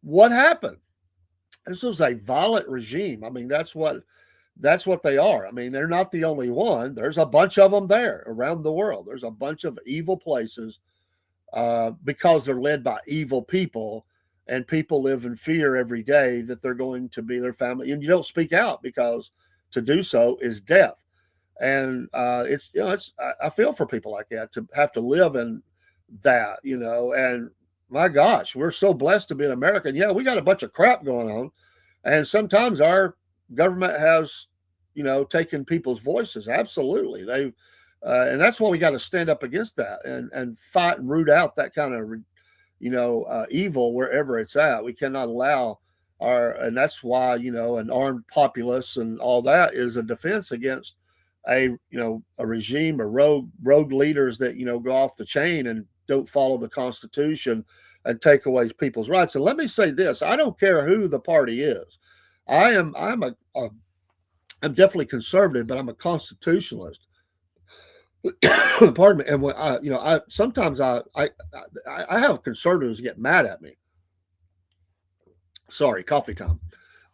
what happened. This was a violent regime. I mean, that's what they are. I mean, they're not the only one. There's a bunch of them there around the world. There's a bunch of evil places because they're led by evil people, and people live in fear every day that they're going to be their family. And you don't speak out because to do so is death. And I feel for people like that to have to live in that. And my gosh, we're so blessed to be an American. Yeah, we got a bunch of crap going on, and sometimes our government has, taken people's voices. Absolutely, and that's why we got to stand up against that and fight and root out that kind of, evil wherever it's at. We cannot allow and that's why an armed populace and all that is a defense against a regime or rogue leaders that go off the chain and don't follow the Constitution and take away people's rights. And let me say this: I don't care who the party is. I'm definitely conservative, but I'm a constitutionalist. Pardon me. And when I sometimes I have conservatives get mad at me. Sorry, coffee time.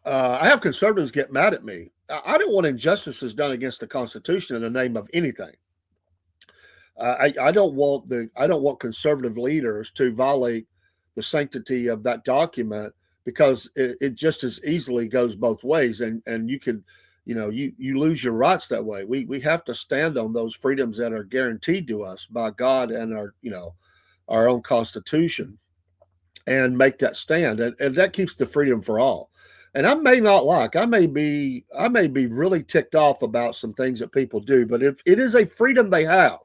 I have conservatives get mad at me. I don't want injustices done against the Constitution in the name of anything. I don't want conservative leaders to violate the sanctity of that document, because it just as easily goes both ways, and you could, you lose your rights that way. We have to stand on those freedoms that are guaranteed to us by God and our own Constitution, and make that stand, and that keeps the freedom for all. And I may be really ticked off about some things that people do, but if it is a freedom they have,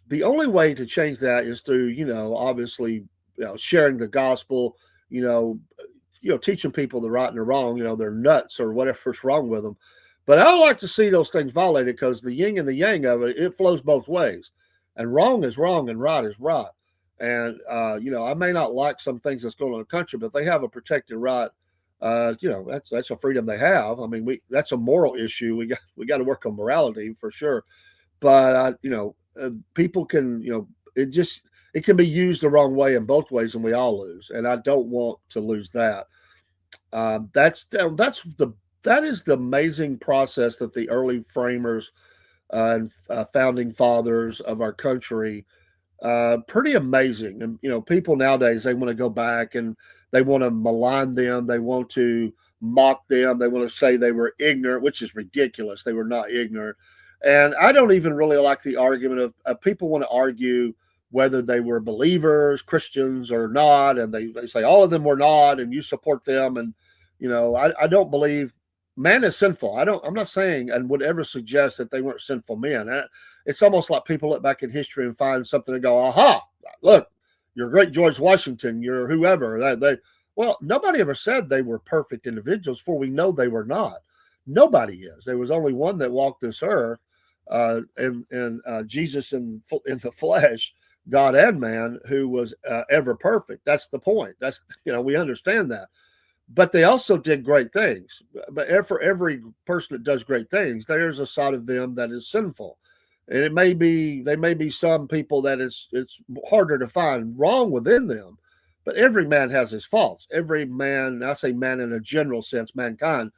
the only way to change that is through, obviously, sharing the gospel, teaching people the right and the wrong, they're nuts or whatever's wrong with them. But I don't like to see those things violated, because the yin and the yang of it flows both ways, and wrong is wrong and right is right. And, I may not like some things that's going on in the country, but they have a protected right. That's a freedom they have. I mean, that's a moral issue. We got to work on morality for sure. But people can, it can be used the wrong way in both ways, and we all lose. And I don't want to lose that. That is the amazing process that the early framers and founding fathers of our country, pretty amazing. And people nowadays, they want to go back and they want to malign them. They want to mock them. They want to say they were ignorant, which is ridiculous. They were not ignorant. And I don't even really like the argument of people want to argue whether they were believers, Christians or not. And they say all of them were not, and you support them. And, I don't believe man is sinful. I'm not saying and would ever suggest that they weren't sinful men. It's almost like people look back in history and find something and go, aha, look, you're great George Washington, you're whoever. Well, nobody ever said they were perfect individuals, for we know they were not. Nobody is. There was only one that walked this earth, and Jesus in the flesh, God and man, who was ever perfect. That's the point. That's, we understand that. But they also did great things. But for every person that does great things, there's a side of them that is sinful. And there may be some people that it's harder to find wrong within them, but every man has his faults. Every man, I say man in a general sense, mankind,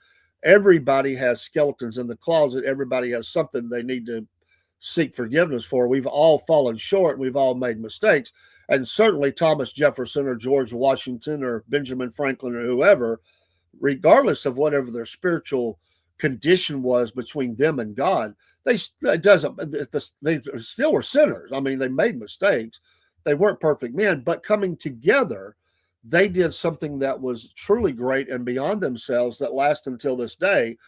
everybody has skeletons in the closet. Everybody has something they need to seek forgiveness for. We've all fallen short. We've all made mistakes. And certainly Thomas Jefferson or George Washington or Benjamin Franklin or whoever, regardless of whatever their spiritual condition was between them and God, they still were sinners. I mean, they made mistakes. They weren't perfect men, but coming together, they did something that was truly great and beyond themselves that lasts until this day.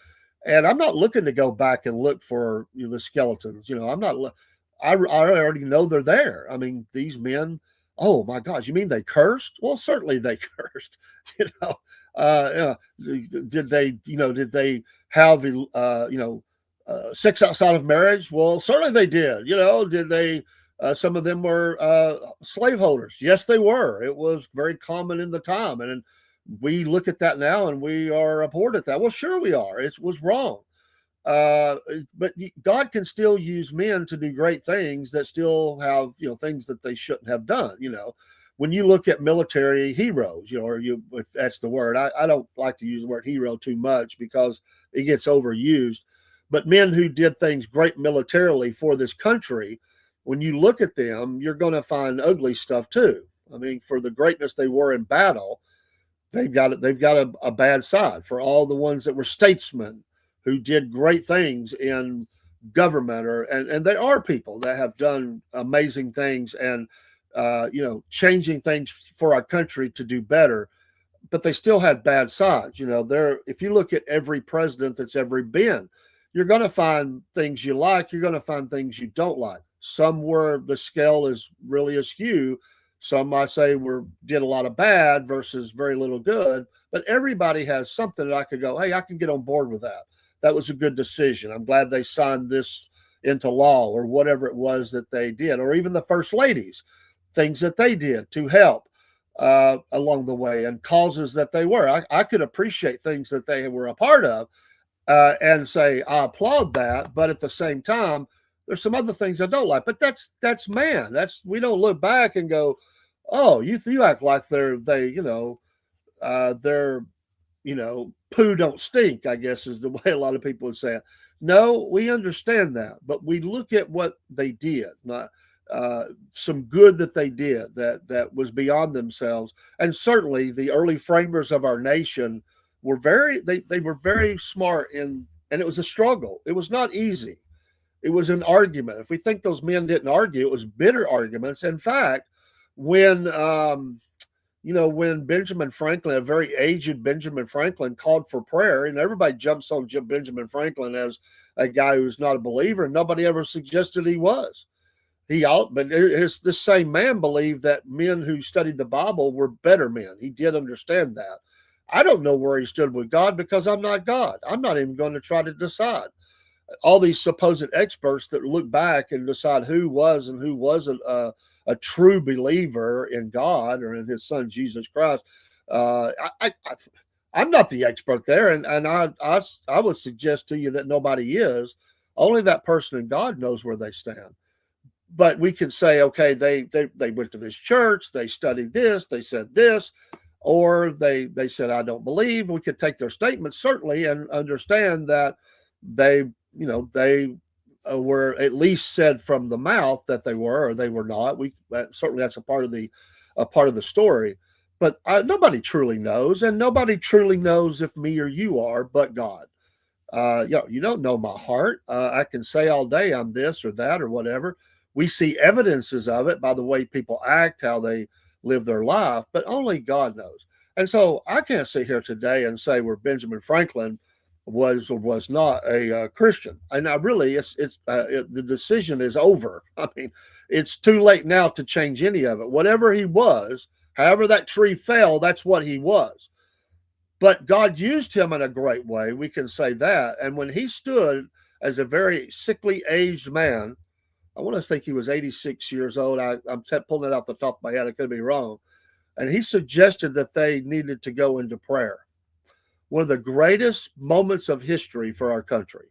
And I'm not looking to go back and look for the skeletons. I'm not. I already know they're there. I mean, these men Oh my gosh, you mean they cursed? Well, certainly they cursed. You know, did they, did they have, sex outside of marriage? Well, certainly they did. Did they? Some of them were slaveholders. Yes, they were. It was very common in the time, and we look at that now and we are abhorred at that. Well, sure we are. It was wrong. But God can still use men to do great things that still have, things that they shouldn't have done. When you look at military heroes, if that's the word, I don't like to use the word hero too much because it gets overused. But men who did things great militarily for this country, when you look at them, you're going to find ugly stuff too. I mean, for the greatness they were in battle, they've got a bad side. For all the ones that were statesmen who did great things in government, and they are people that have done amazing things and changing things for our country to do better, but they still had bad sides. If you look at every president that's ever been, you're going to find things you like, you're going to find things you don't like. Some where the scale is really askew. Some I say did a lot of bad versus very little good, but everybody has something that I could go, hey, I can get on board with that. That was a good decision. I'm glad they signed this into law, or whatever it was that they did, or even the first ladies, things that they did to help along the way, and causes that they were. I could appreciate things that they were a part of and say, I applaud that. But at the same time, there's some other things I don't like. But that's man. We don't look back and go, oh, you act like they're poo don't stink, I guess is the way a lot of people would say it. No, we understand that, but we look at what they did, not some good that they did that was beyond themselves. And certainly the early framers of our nation were they were very smart and it was a struggle. It was not easy. It was an argument. If we think those men didn't argue, it was bitter arguments. In fact, when when Benjamin Franklin, a very aged Benjamin Franklin, called for prayer, and everybody jumps on Benjamin Franklin as a guy who's not a believer, and nobody ever suggested he was. But this same man believed that men who studied the Bible were better men. He did understand that. I don't know where he stood with God because I'm not God. I'm not even going to try to decide. All these supposed experts that look back and decide who was and who wasn't a true believer in God or in his son, Jesus Christ. I'm not the expert there. And I would suggest to you that nobody is. Only that person and God knows where they stand. But we can say, okay, they went to this church, they studied this, they said this, or they said, I don't believe. We could take their statements certainly and understand that they were at least said from the mouth that they were or they were not. Certainly that's a part of the story. But nobody truly knows, and nobody truly knows if me or you are, but God. You don't know my heart. I can say all day I'm this or that or whatever. We see evidences of it by the way people act, how they live their life, but only God knows. And so I can't sit here today and say where Benjamin Franklin was or was not a Christian. And I really, the decision is over. I mean, it's too late now to change any of it. Whatever he was, however that tree fell, that's what he was. But God used him in a great way. We can say that. And when he stood as a very sickly aged man, I want to think he was 86 years old. I'm pulling it off the top of my head. I could be wrong. And he suggested that they needed to go into prayer. One of the greatest moments of history for our country.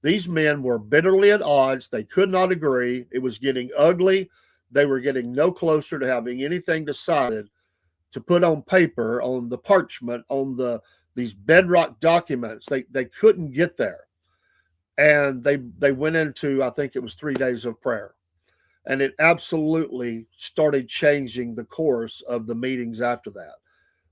These men were bitterly at odds. They could not agree. It was getting ugly. They were getting no closer to having anything decided to put on paper, on the parchment, on these bedrock documents. They couldn't get there. And they went into, I think it was 3 days of prayer. And it absolutely started changing the course of the meetings after that.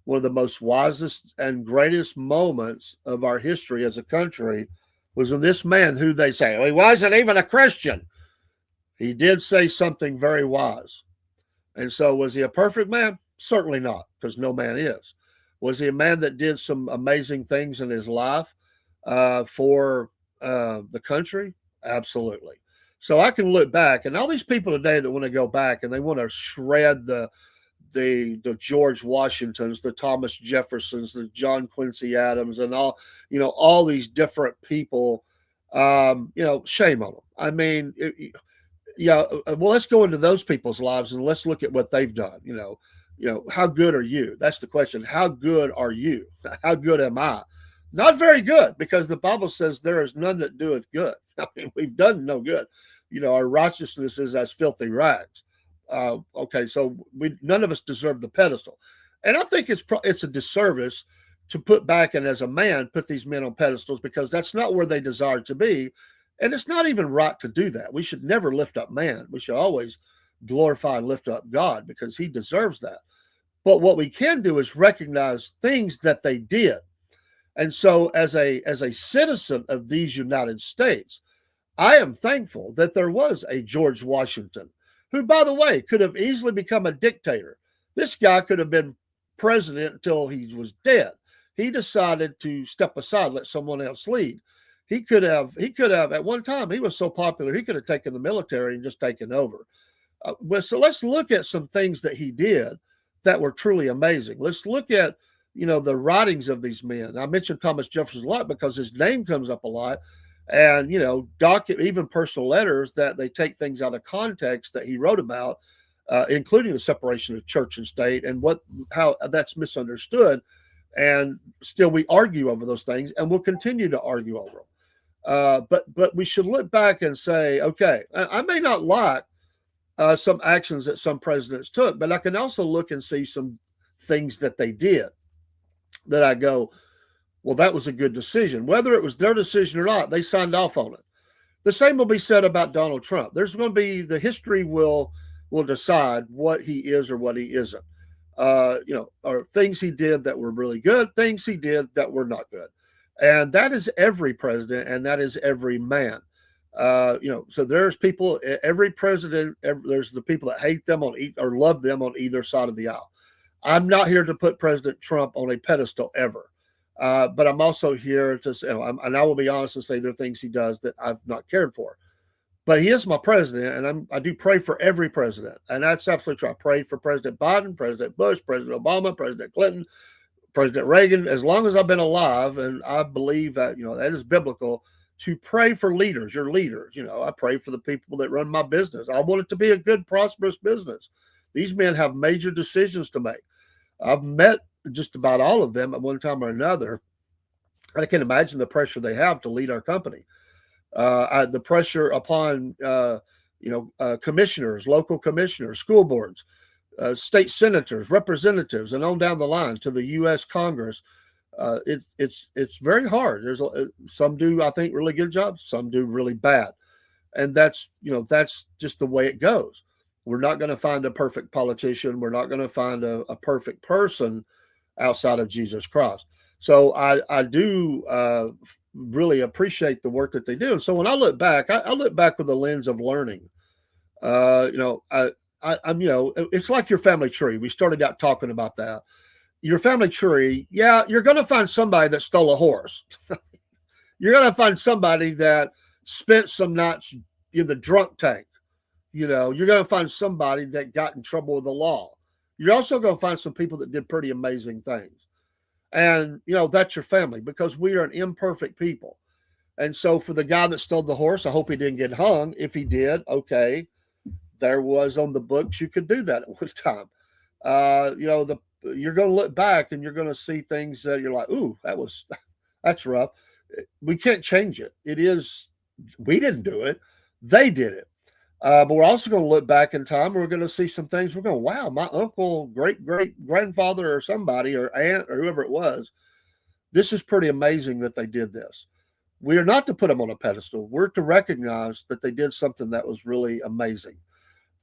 One of the most wisest and greatest moments of our history as a country was when this man, who they say, well, he wasn't even a Christian, he did say something very wise. And so was he a perfect man? Certainly not, because no man is. Was he a man that did some amazing things in his life for the country? Absolutely. So I can look back, and all these people today that want to go back and they want to shred the George Washingtons, the Thomas Jeffersons, the John Quincy Adams, and all these different people. Shame on them. I mean, yeah. Well, let's go into those people's lives and let's look at what they've done. How good are you? That's the question. How good are you? How good am I? Not very good, because the Bible says there is none that doeth good. I mean, we've done no good. Our righteousness is as filthy rags. Okay, so none of us deserve the pedestal, and I think it's a disservice to put back and as a man put these men on pedestals, because that's not where they desire to be, and it's not even right to do that. We should never lift up man. We should always glorify and lift up God, because he deserves that. But what we can do is recognize things that they did. And so as a citizen of these United States, I am thankful that there was a George Washington, who, by the way, could have easily become a dictator. This guy could have been president until he was dead. He decided to step aside, let someone else lead. He could have at one time, he was so popular, he could have taken the military and just taken over. So let's look at some things that he did that were truly amazing. Let's look at, the writings of these men. I mentioned Thomas Jefferson a lot because his name comes up a lot. And, even personal letters that they take things out of context that he wrote about, including the separation of church and state, and how that's misunderstood. And still we argue over those things, and we'll continue to argue over them. But we should look back and say, okay, I may not like some actions that some presidents took, but I can also look and see some things that they did that I go, well, that was a good decision. Whether it was their decision or not, they signed off on it. The same will be said about Donald Trump. There's going to be, the history will decide what he is or what he isn't. Or things he did that were really good, things he did that were not good. And that is every president, and that is every man. So there's people, every president, there's the people that hate them or love them on either side of the aisle. I'm not here to put President Trump on a pedestal ever. But I'm also here to say, and I will be honest and say there are things he does that I've not cared for. But he is my president, and I do pray for every president. And that's absolutely true. I prayed for President Biden, President Bush, President Obama, President Clinton, President Reagan, as long as I've been alive. And I believe that, that is biblical, to pray for leaders, your leaders. I pray for the people that run my business. I want it to be a good, prosperous business. These men have major decisions to make. I've met just about all of them at one time or another. I can imagine the pressure they have to lead our company. The pressure upon, commissioners, local commissioners, school boards, state senators, representatives, and on down the line to the U.S. Congress. It's very hard. Some do, I think, really good jobs. Some do really bad. And that's just the way it goes. We're not going to find a perfect politician. We're not going to find a perfect person outside of Jesus Christ. So I do really appreciate the work that they do. And so when I look back, I look back with the lens of learning. It's like your family tree. We started out talking about that. Your family tree, yeah, you're going to find somebody that stole a horse. You're going to find somebody that spent some nights in the drunk tank. You're going to find somebody that got in trouble with the law. You're also going to find some people that did pretty amazing things. And, that's your family, because we are an imperfect people. And so for the guy that stole the horse, I hope he didn't get hung. If he did, okay, there was on the books, you could do that at one time. You're going to look back and you're going to see things that you're like, ooh, that's rough. We can't change it. We didn't do it. They did it. But we're also going to look back in time. We're going to see some things. We're going, wow, my uncle, great grandfather, or somebody, or aunt, or whoever it was. This is pretty amazing that they did this. We are not to put them on a pedestal. We're to recognize that they did something that was really amazing.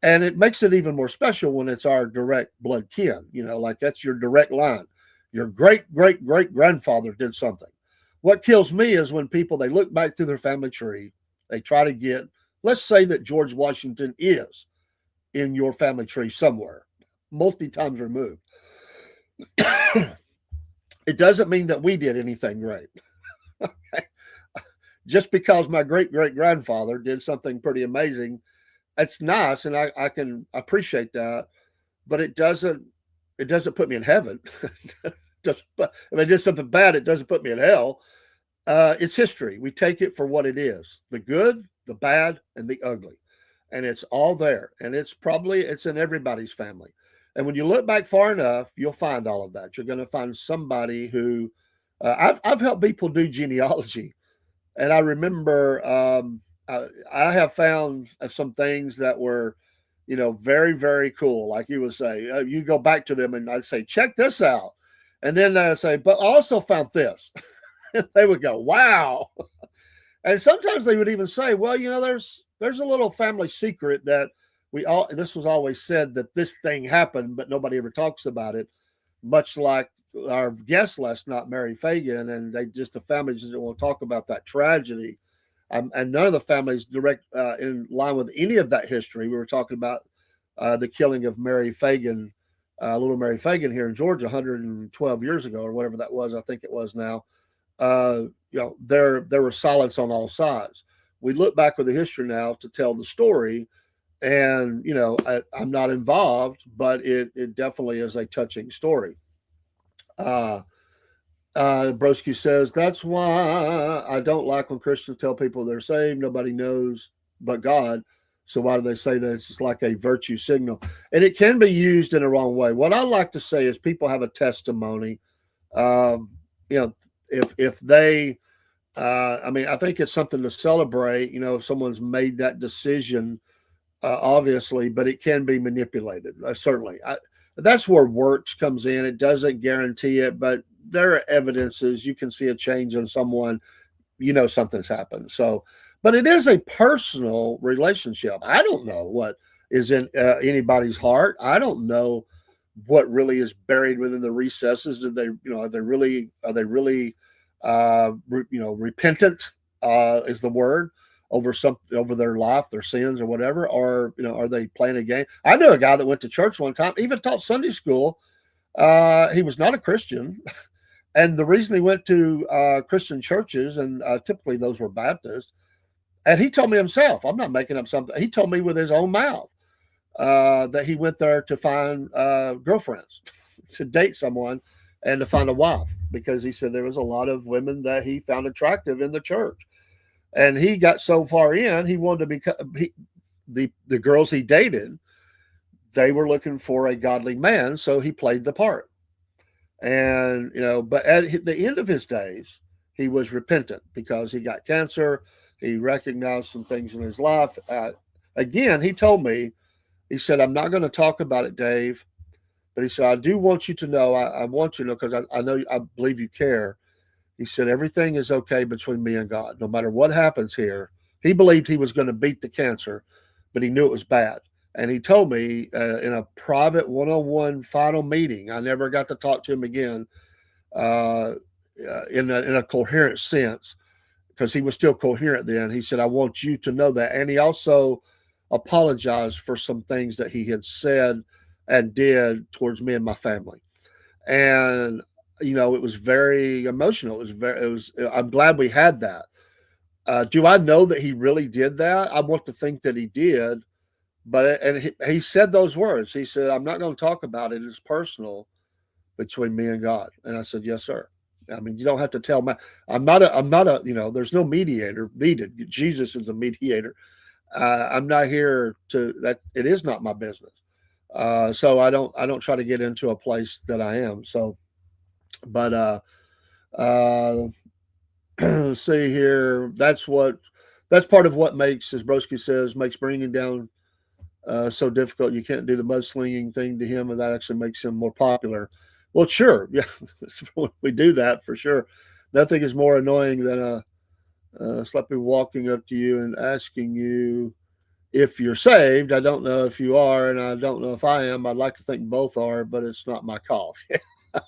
And it makes it even more special when it's our direct blood kin, like that's your direct line. Your great grandfather did something. What kills me is when people, they look back through their family tree, they try to get, let's say that George Washington is in your family tree somewhere, multi times removed. It doesn't mean that we did anything great. Okay? just because my great great grandfather did something pretty amazing, it's nice, and I can appreciate that, but it doesn't put me in heaven. Just, if I did something bad, it doesn't put me in hell. It's history. We take it for what it is: the good, the bad, and the ugly, and it's all there. And it's in everybody's family. And when you look back far enough, you'll find all of that. You're going to find somebody who I've helped people do genealogy, and I remember I have found some things that were, very very cool. Like you would say, you go back to them, and I'd say, check this out, and then I'd say, but I also found this. They would go, wow. And sometimes they would even say, well, there's a little family secret that this was always said that this thing happened, but nobody ever talks about it. Much like our guest last night, Mary Fagan, and the family just didn't want to talk about that tragedy. And none of the families direct in line with any of that history. We were talking about the killing of Mary Fagan, little Mary Fagan here in Georgia 112 years ago, or whatever that was. I think it was now. There was silence on all sides. We look back with the history now to tell the story, and I'm not involved, but it definitely is a touching story. Broski says that's why I don't like when Christians tell people they're saved. Nobody knows but God. So why do they say that it's like a virtue signal? And it can be used in a wrong way. What I like to say is people have a testimony. If they, I think it's something to celebrate. If someone's made that decision, obviously, but it can be manipulated. Certainly, that's where works comes in. It doesn't guarantee it, but there are evidences. You can see a change in someone. Something's happened. So, but it is a personal relationship. I don't know what is in anybody's heart. I don't know what really is buried within the recesses. Are they really repentant is the word over their life, their sins or whatever, or are they playing a game? I knew a guy that went to church one time, even taught Sunday school. He was not a Christian, and the reason he went to Christian churches, and typically those were Baptist, and he told me himself, I'm not making up something. He told me with his own mouth that he went there to find girlfriends, to date someone, and to find a wife, because he said there was a lot of women that he found attractive in the church. And he got so far in, he wanted to become the girls he dated, they were looking for a godly man, so he played the part. And but at the end of his days, he was repentant because he got cancer. He recognized some things in his life. Again, he told me, he said, I'm not going to talk about it, Dave, but he said, I do want you to know, I want you to know, because I know, I believe you care. He said, everything is okay between me and God. No matter what happens here, he believed he was going to beat the cancer, but he knew it was bad. And he told me in a private one-on-one final meeting, I never got to talk to him again in a coherent sense, because he was still coherent then. He said, I want you to know that. And he also apologized for some things that he had said and did towards me and my family. And it was very emotional. I'm glad we had that. Do I know that he really did that? I want to think that he did, but he said those words. He said, I'm not going to talk about it. It's personal between me and God. And I said, yes, sir. I mean, you don't have to tell me. I'm not a, there's no mediator needed. Jesus is the mediator. I'm not here that. It is not my business. So I don't try to get into a place that I am. So, but see here, that's part of what makes, as Broski says, makes bringing down so difficult. You can't do the mudslinging thing to him, and that actually makes him more popular. Well, sure, yeah, we do that for sure. Nothing is more annoying than a sloppy walking up to you and asking you if you're saved. I don't know if you are, and I don't know if I am. I'd like to think both are, but it's not my call. I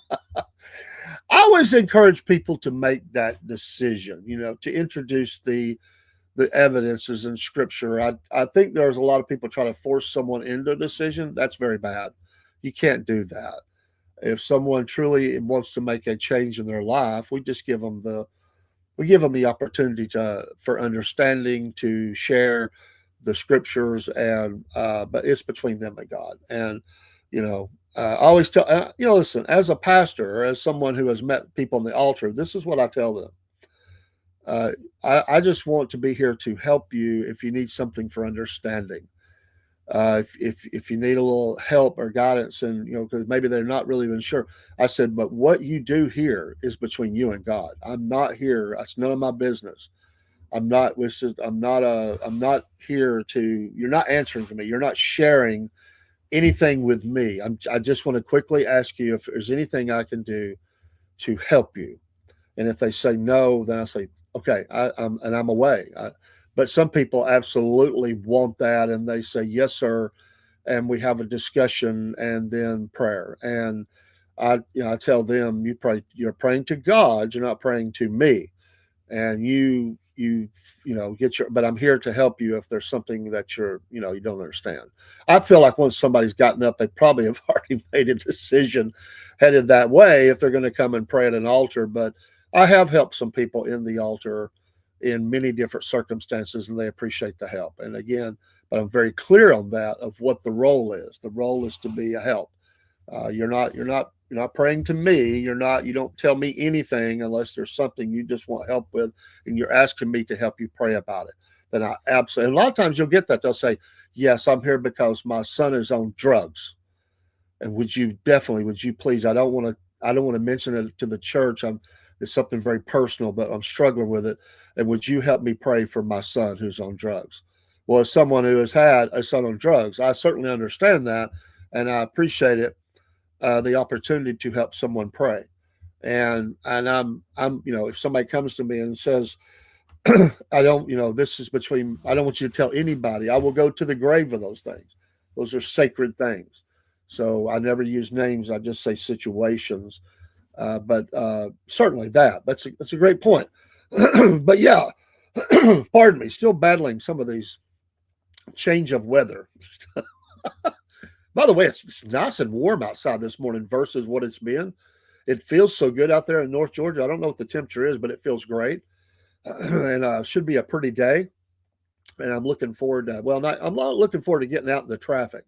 always encourage people to make that decision, to introduce the evidences in scripture. I think there's a lot of people trying to force someone into a decision. That's very bad. You can't do that. If someone truly wants to make a change in their life, we just give them we give them the opportunity for understanding, to share the scriptures, and but it's between them and God. And I always tell listen, as a pastor or as someone who has met people on the altar, this is what I tell them. Uh, I just want to be here to help you if you need something for understanding. If you need a little help or guidance, and because maybe they're not really even sure. I said, but what you do here is between you and God. I'm not here. It's none of my business. I'm not. I'm not here to. You're not answering to me. You're not sharing anything with me. I just want to quickly ask you if there's anything I can do to help you. And if they say no, then I say, okay, I'm away. But some people absolutely want that, and they say yes, sir, and we have a discussion and then prayer. And I tell them, you're praying to God, you're not praying to me, and get your. But I'm here to help you if there's something that you don't understand. I feel like once somebody's gotten up, they probably have already made a decision headed that way if they're going to come and pray at an altar. But I have helped some people in the altar in many different circumstances, and they appreciate the help. And again, but I'm very clear on that of what the role is. The role is to be a help. You're not praying to me. You don't tell me anything unless there's something you just want help with, and you're asking me to help you pray about it. Then I absolutely. And a lot of times you'll get that they'll say, "Yes, I'm here because my son is on drugs." And would you please? I don't want to mention it to the church. It's something very personal, but I'm struggling with it. And would you help me pray for my son who's on drugs? Well, as someone who has had a son on drugs, I certainly understand that, and I appreciate it, the opportunity to help someone pray. And if somebody comes to me and says, I don't, this is between, I don't want you to tell anybody. I will go to the grave of those things. Those are sacred things. So I never use names. I just say situations. But certainly that's a great point. But yeah, pardon me, still battling some of these change of weather. By the way, it's nice and warm outside this morning versus what it's been. It feels so good out there in North Georgia. I don't know what the temperature is, but it feels great. And should be a pretty day. And I'm looking forward to, I'm not looking forward to getting out in the traffic,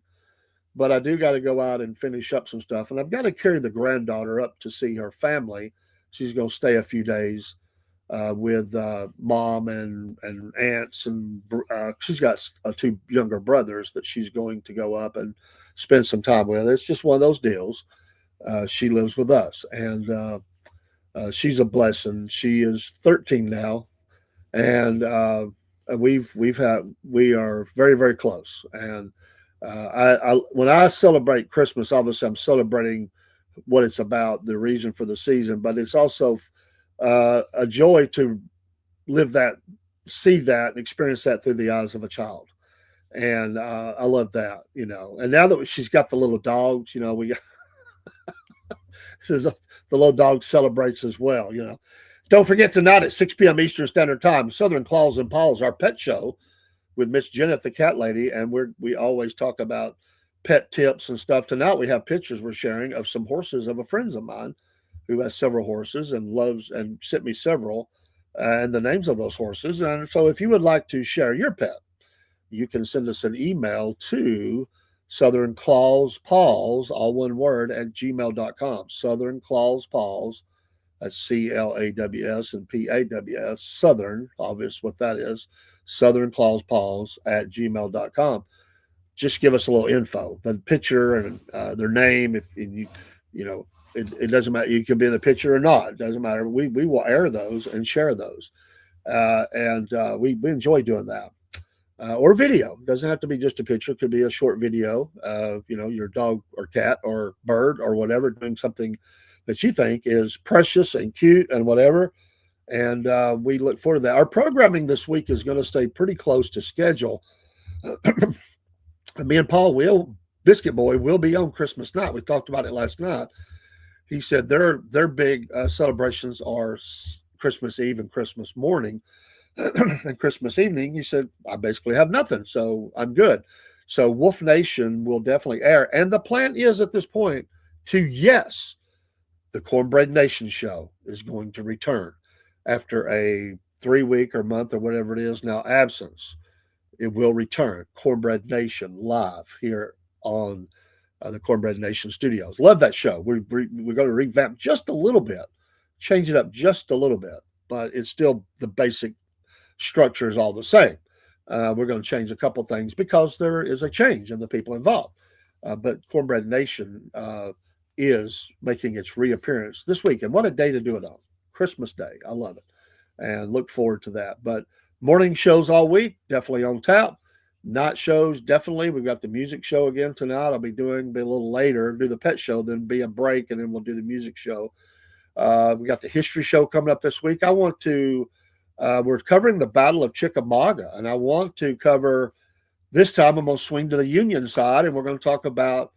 but I do got to go out and finish up some stuff. And I've got to carry the granddaughter up to see her family. She's going to stay a few days with mom and aunts. And she's got two younger brothers that she's going to go up and spend some time with. It's just one of those deals. She lives with us, and she's a blessing. She is 13 now, and we are very, very close. And when I celebrate Christmas, obviously I'm celebrating what it's about, the reason for the season, but it's also a joy to see that, and experience that through the eyes of a child. And I love that. And now that she's got the little dogs, we got the little dog celebrates as well. Don't forget tonight at 6 p.m. Eastern Standard Time, Southern Claws and Paws, our pet show with Miss Janet, the cat lady. And we always talk about pet tips and stuff. Tonight we have pictures we're sharing of some horses of a friend of mine who has several horses and loves and sent me several and the names of those horses. And so if you would like to share your pet, you can send us an email to Southern Claws Paws, all one word, at gmail.com. Southern Claws Paws, that's CLAWS and PAWS, Southern, obvious what that is, Southern Claws Paws at gmail.com. Just give us a little info, the picture and their name. It doesn't matter. You can be in the picture or not. It doesn't matter. We will air those and share those. And we enjoy doing that. Or video. It doesn't have to be just a picture. It could be a short video of, your dog or cat or bird or whatever doing something that you think is precious and cute and whatever. And we look forward to that. Our programming this week is going to stay pretty close to schedule. Me and Paul Biscuit Boy will be on Christmas night. We talked about it last night. He said their big celebrations are Christmas Eve and Christmas morning. And Christmas evening, he said, I basically have nothing, so I'm good. So Wolf Nation will definitely air. And the plan is at this point the Cornbread Nation show is going to return. after a 3 week or month or whatever it is now absence. It will return. Cornbread Nation live here on the Cornbread Nation studios. Love that show. We're going to revamp just a little bit, change it up just a little bit, but it's still the basic structure is all the same. We're going to change a couple things because there is a change in the people involved. But Cornbread Nation is making its reappearance this week. And what a day to do it on. Christmas Day. I love it and look forward to that. But morning shows all week, definitely on tap. Night shows, definitely. We've got the music show again tonight. I'll be a little later, do the pet show, then be a break, and then we'll do the music show. We got the history show coming up this week. We're covering the Battle of Chickamauga, and I want to cover, this time I'm going to swing to the Union side, and we're going to talk about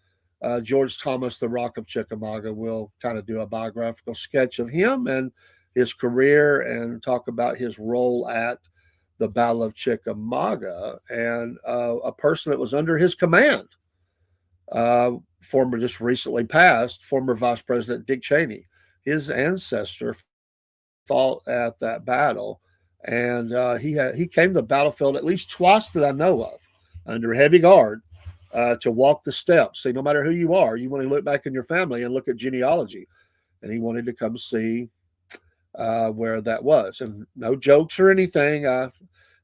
George Thomas, the Rock of Chickamauga. We'll kind of do a biographical sketch of him and his career and talk about his role at the Battle of Chickamauga and a person that was under his command, just recently passed, former Vice President Dick Cheney. His ancestor fought at that battle, and he came to the battlefield at least twice that I know of, under heavy guard, to walk the steps. See, no matter who you are, you want to look back in your family and look at genealogy. And he wanted to come see where that was. And no jokes or anything.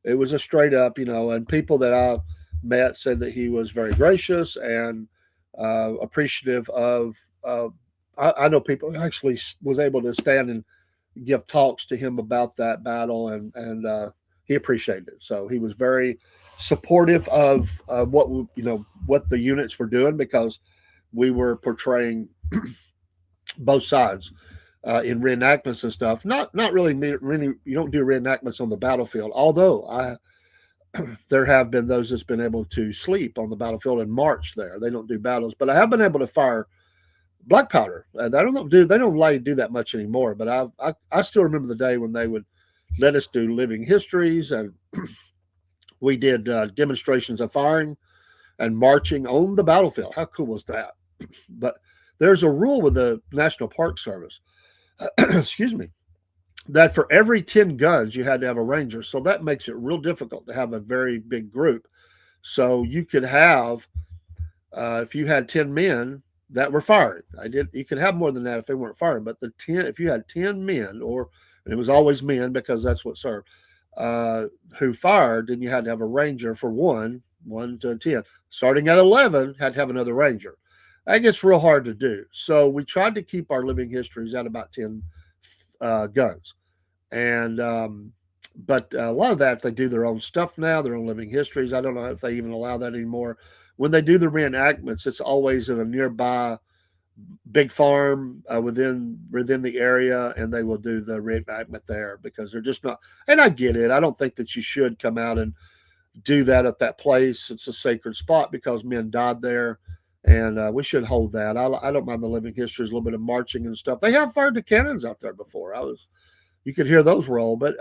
It was a straight up, and people that I met said that he was very gracious and appreciative of. I know people actually was able to stand and give talks to him about that battle, and he appreciated it. So he was very supportive of what the units were doing, because we were portraying both sides in reenactments and stuff. Not really. You don't do reenactments on the battlefield, although there have been those that's been able to sleep on the battlefield and march there. They don't do battles, but I have been able to fire black powder. They don't allow you to do that much anymore. But I still remember the day when they would let us do living histories, and we did demonstrations of firing and marching on the battlefield. How cool was that? But there's a rule with the National Park Service, excuse me, that for every 10 guns, you had to have a ranger. So that makes it real difficult to have a very big group. So you could have, if you had 10 men that were firing, you could have more than that if they weren't firing, but if you had 10 men, and it was always men because that's what served, who fired, then you had to have a ranger for 1 to 10. Starting at 11, had to have another ranger. That gets real hard to do. So we tried to keep our living histories at about 10 guns. And but a lot of that, they do their own stuff now, their own living histories. I don't know if they even allow that anymore. When they do the reenactments, it's always in a nearby big farm within the area, and they will do the reenactment there because they're just not. And I get it. I don't think that you should come out and do that at that place. It's a sacred spot because men died there, and we should hold that. I don't mind the living histories, a little bit of marching and stuff. They have fired the cannons out there before. You could hear those roll, but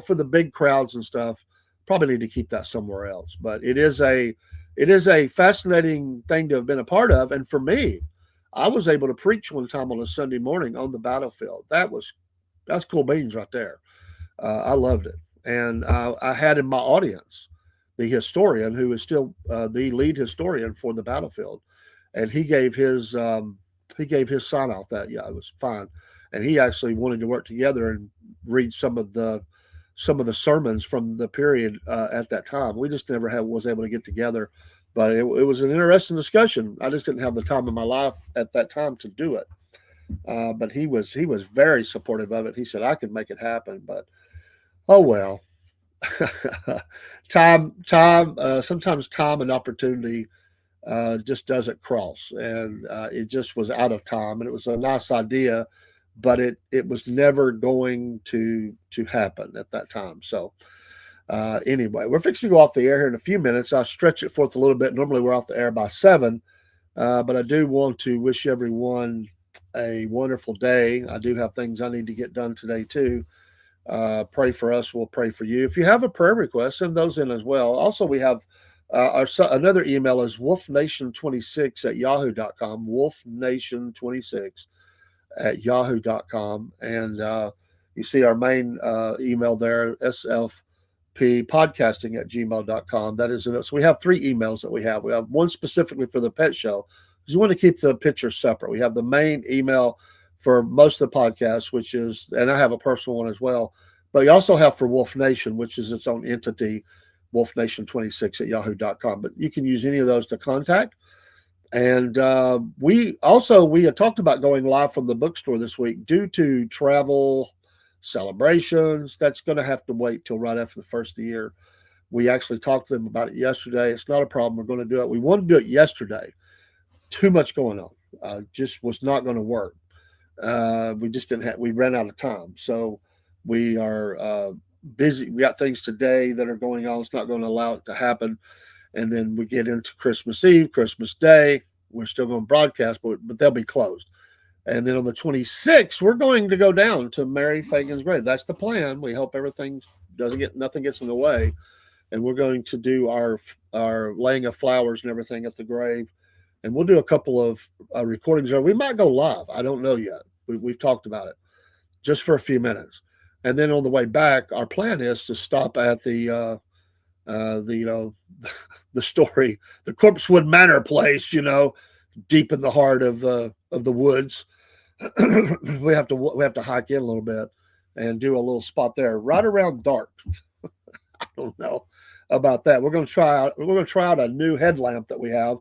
for the big crowds and stuff, probably need to keep that somewhere else. But it is a fascinating thing to have been a part of, and for me, I was able to preach one time on a Sunday morning on the battlefield. That's cool beans right there. I loved it, and I had in my audience the historian who is still the lead historian for the battlefield, and he gave his sign off that it was fine, and he actually wanted to work together and read some of the sermons from the period at that time. We just never was able to get together. But it was an interesting discussion. I just didn't have the time in my life at that time to do it. But he was very supportive of it. He said I could make it happen. But oh well, sometimes time and opportunity just doesn't cross, and it just was out of time. And it was a nice idea, but it was never going to happen at that time. So. Anyway, we're fixing to go off the air here in a few minutes. I'll stretch it forth a little bit. Normally we're off the air by 7, but I do want to wish everyone a wonderful day. I do have things I need to get done today too. Pray for us. We'll pray for you. If you have a prayer request, send those in as well. Also, we have another email is wolfnation26@yahoo.com, wolfnation26@yahoo.com. And You see our main email there, slppodcasting@gmail.com. That is it. So we have 3 emails that we have. We have one specifically for the pet show, because you want to keep the pictures separate. We have the main email for most of the podcasts, which is, and I have a personal one as well. But you also have for Wolf Nation, which is its own entity, wolfnation26@yahoo.com. But you can use any of those to contact. And we had talked about going live from the bookstore this week due to travel celebrations. That's going to have to wait till right after the first of the year. We actually talked to them about it yesterday. It's not a problem. We're going to do it. We wanted to do it yesterday. Too much going on. Just was not going to work. We just didn't have. We ran out of time. So we are busy. We got things today that are going on. It's not going to allow it to happen. And then we get into Christmas Eve, Christmas Day. We're still going to broadcast, but they'll be closed. And then on the 26th, we're going to go down to Mary Fagan's grave. That's the plan. We hope everything nothing gets in the way. And we're going to do our laying of flowers and everything at the grave. And we'll do a couple of recordings there. We might go live. I don't know yet. We've talked about it just for a few minutes. And then on the way back, our plan is to stop at the story, the Corpsewood Manor place, deep in the heart of the woods. we have to hike in a little bit and do a little spot there right around dark. I don't know about that. We're going to try out a new headlamp that we have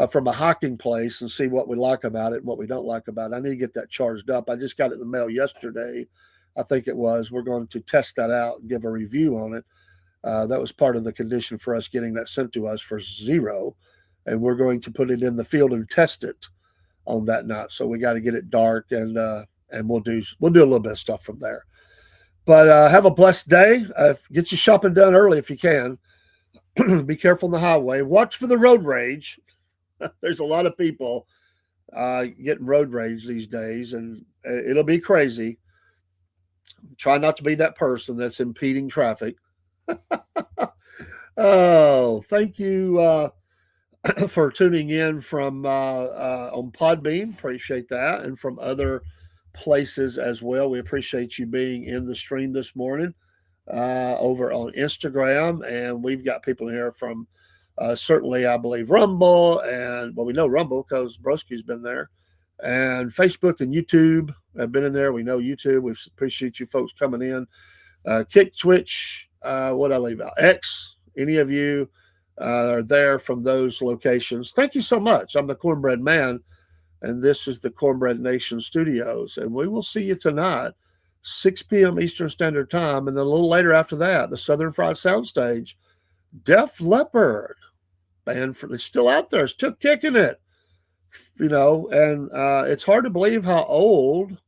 from a hiking place and see what we like about it and what we don't like about it. I need to get that charged up. I just got it in the mail yesterday, I think it was. We're going to test that out and give a review on it. That was part of the condition for us getting that sent to us for $0, and we're going to put it in the field and test it on that night. So we got to get it dark, and we'll do a little bit of stuff from there. But have a blessed day. Get your shopping done early if you can. Be careful on the highway. Watch for the road rage. There's a lot of people getting road rage these days, and it'll be crazy. Try not to be that person that's impeding traffic. Oh, thank you for tuning in from on Podbean. Appreciate that. And from other places as well. We appreciate you being in the stream this morning over on Instagram. And we've got people here from certainly, I believe, Rumble. And we know Rumble because Broski's been there. And Facebook and YouTube have been in there. We know YouTube. We appreciate you folks coming in. Kick, Twitch, what I leave out? X, any of you are there from those locations. Thank you so much. I'm the Cornbread Man, and this is the Cornbread Nation Studios. And we will see you tonight, 6 p.m. Eastern Standard Time. And then a little later after that, the Southern Fried Soundstage, Def Leppard. Band it's still out there. It's still kicking it. And it's hard to believe how old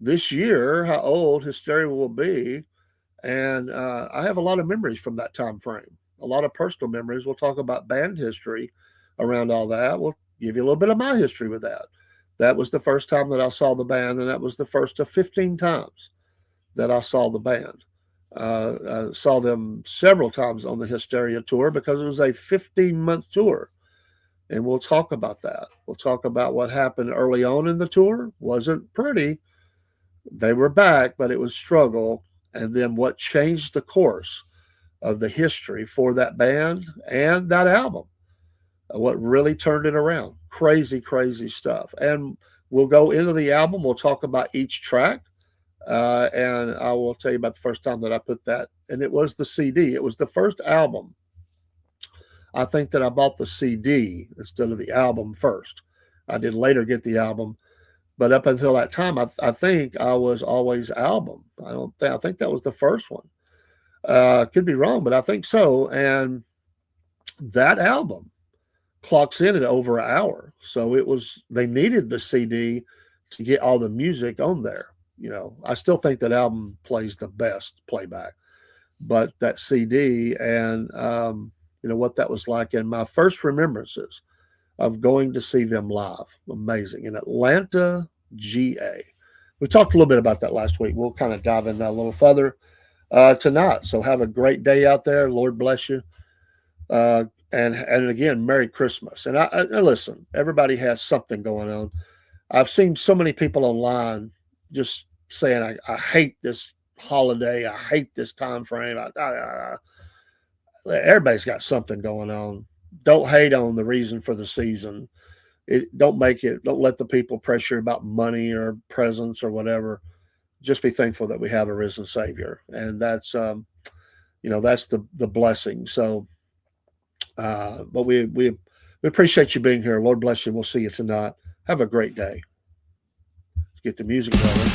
Hysteria will be. And I have a lot of memories from that time frame, a lot of personal memories. We'll talk about band history around all that. We'll give you a little bit of my history with that. That was the first time that I saw the band, and that was the first of 15 times that I saw the band. I saw them several times on the Hysteria tour because it was a 15-month tour. And we'll talk about that. We'll talk about what happened early on in the tour. Wasn't pretty. They were back, but it was struggle. And then what changed the course of the history for that band and that album. What really turned it around. Crazy, crazy stuff. And we'll go into the album. We'll talk about each track. And I will tell you about the first time that I put that. And it was the CD. It was the first album. I think that I bought the CD instead of the album first. I did later get the album. But up until that time, I think I was always album. I think that was the first one. Could be wrong, but I think so. And that album clocks in at over an hour. So they needed the CD to get all the music on there. I still think that album plays the best playback, but that CD and, what that was like. And my first remembrances of going to see them live, amazing, in Atlanta, GA. We talked a little bit about that last week. We'll kind of dive in that a little further tonight. So have a great day out there. Lord bless you. And again, Merry Christmas. And I listen, everybody has something going on. I've seen so many people online just saying I hate this holiday, I hate this time frame. Everybody's got something going on. Don't hate on the reason for the season. Don't make it. Don't let the people pressure about money or presents or whatever. Just be thankful that we have a risen Savior, and that's that's the blessing. So, but we appreciate you being here. Lord bless you. We'll see you tonight. Have a great day. Let's get the music going.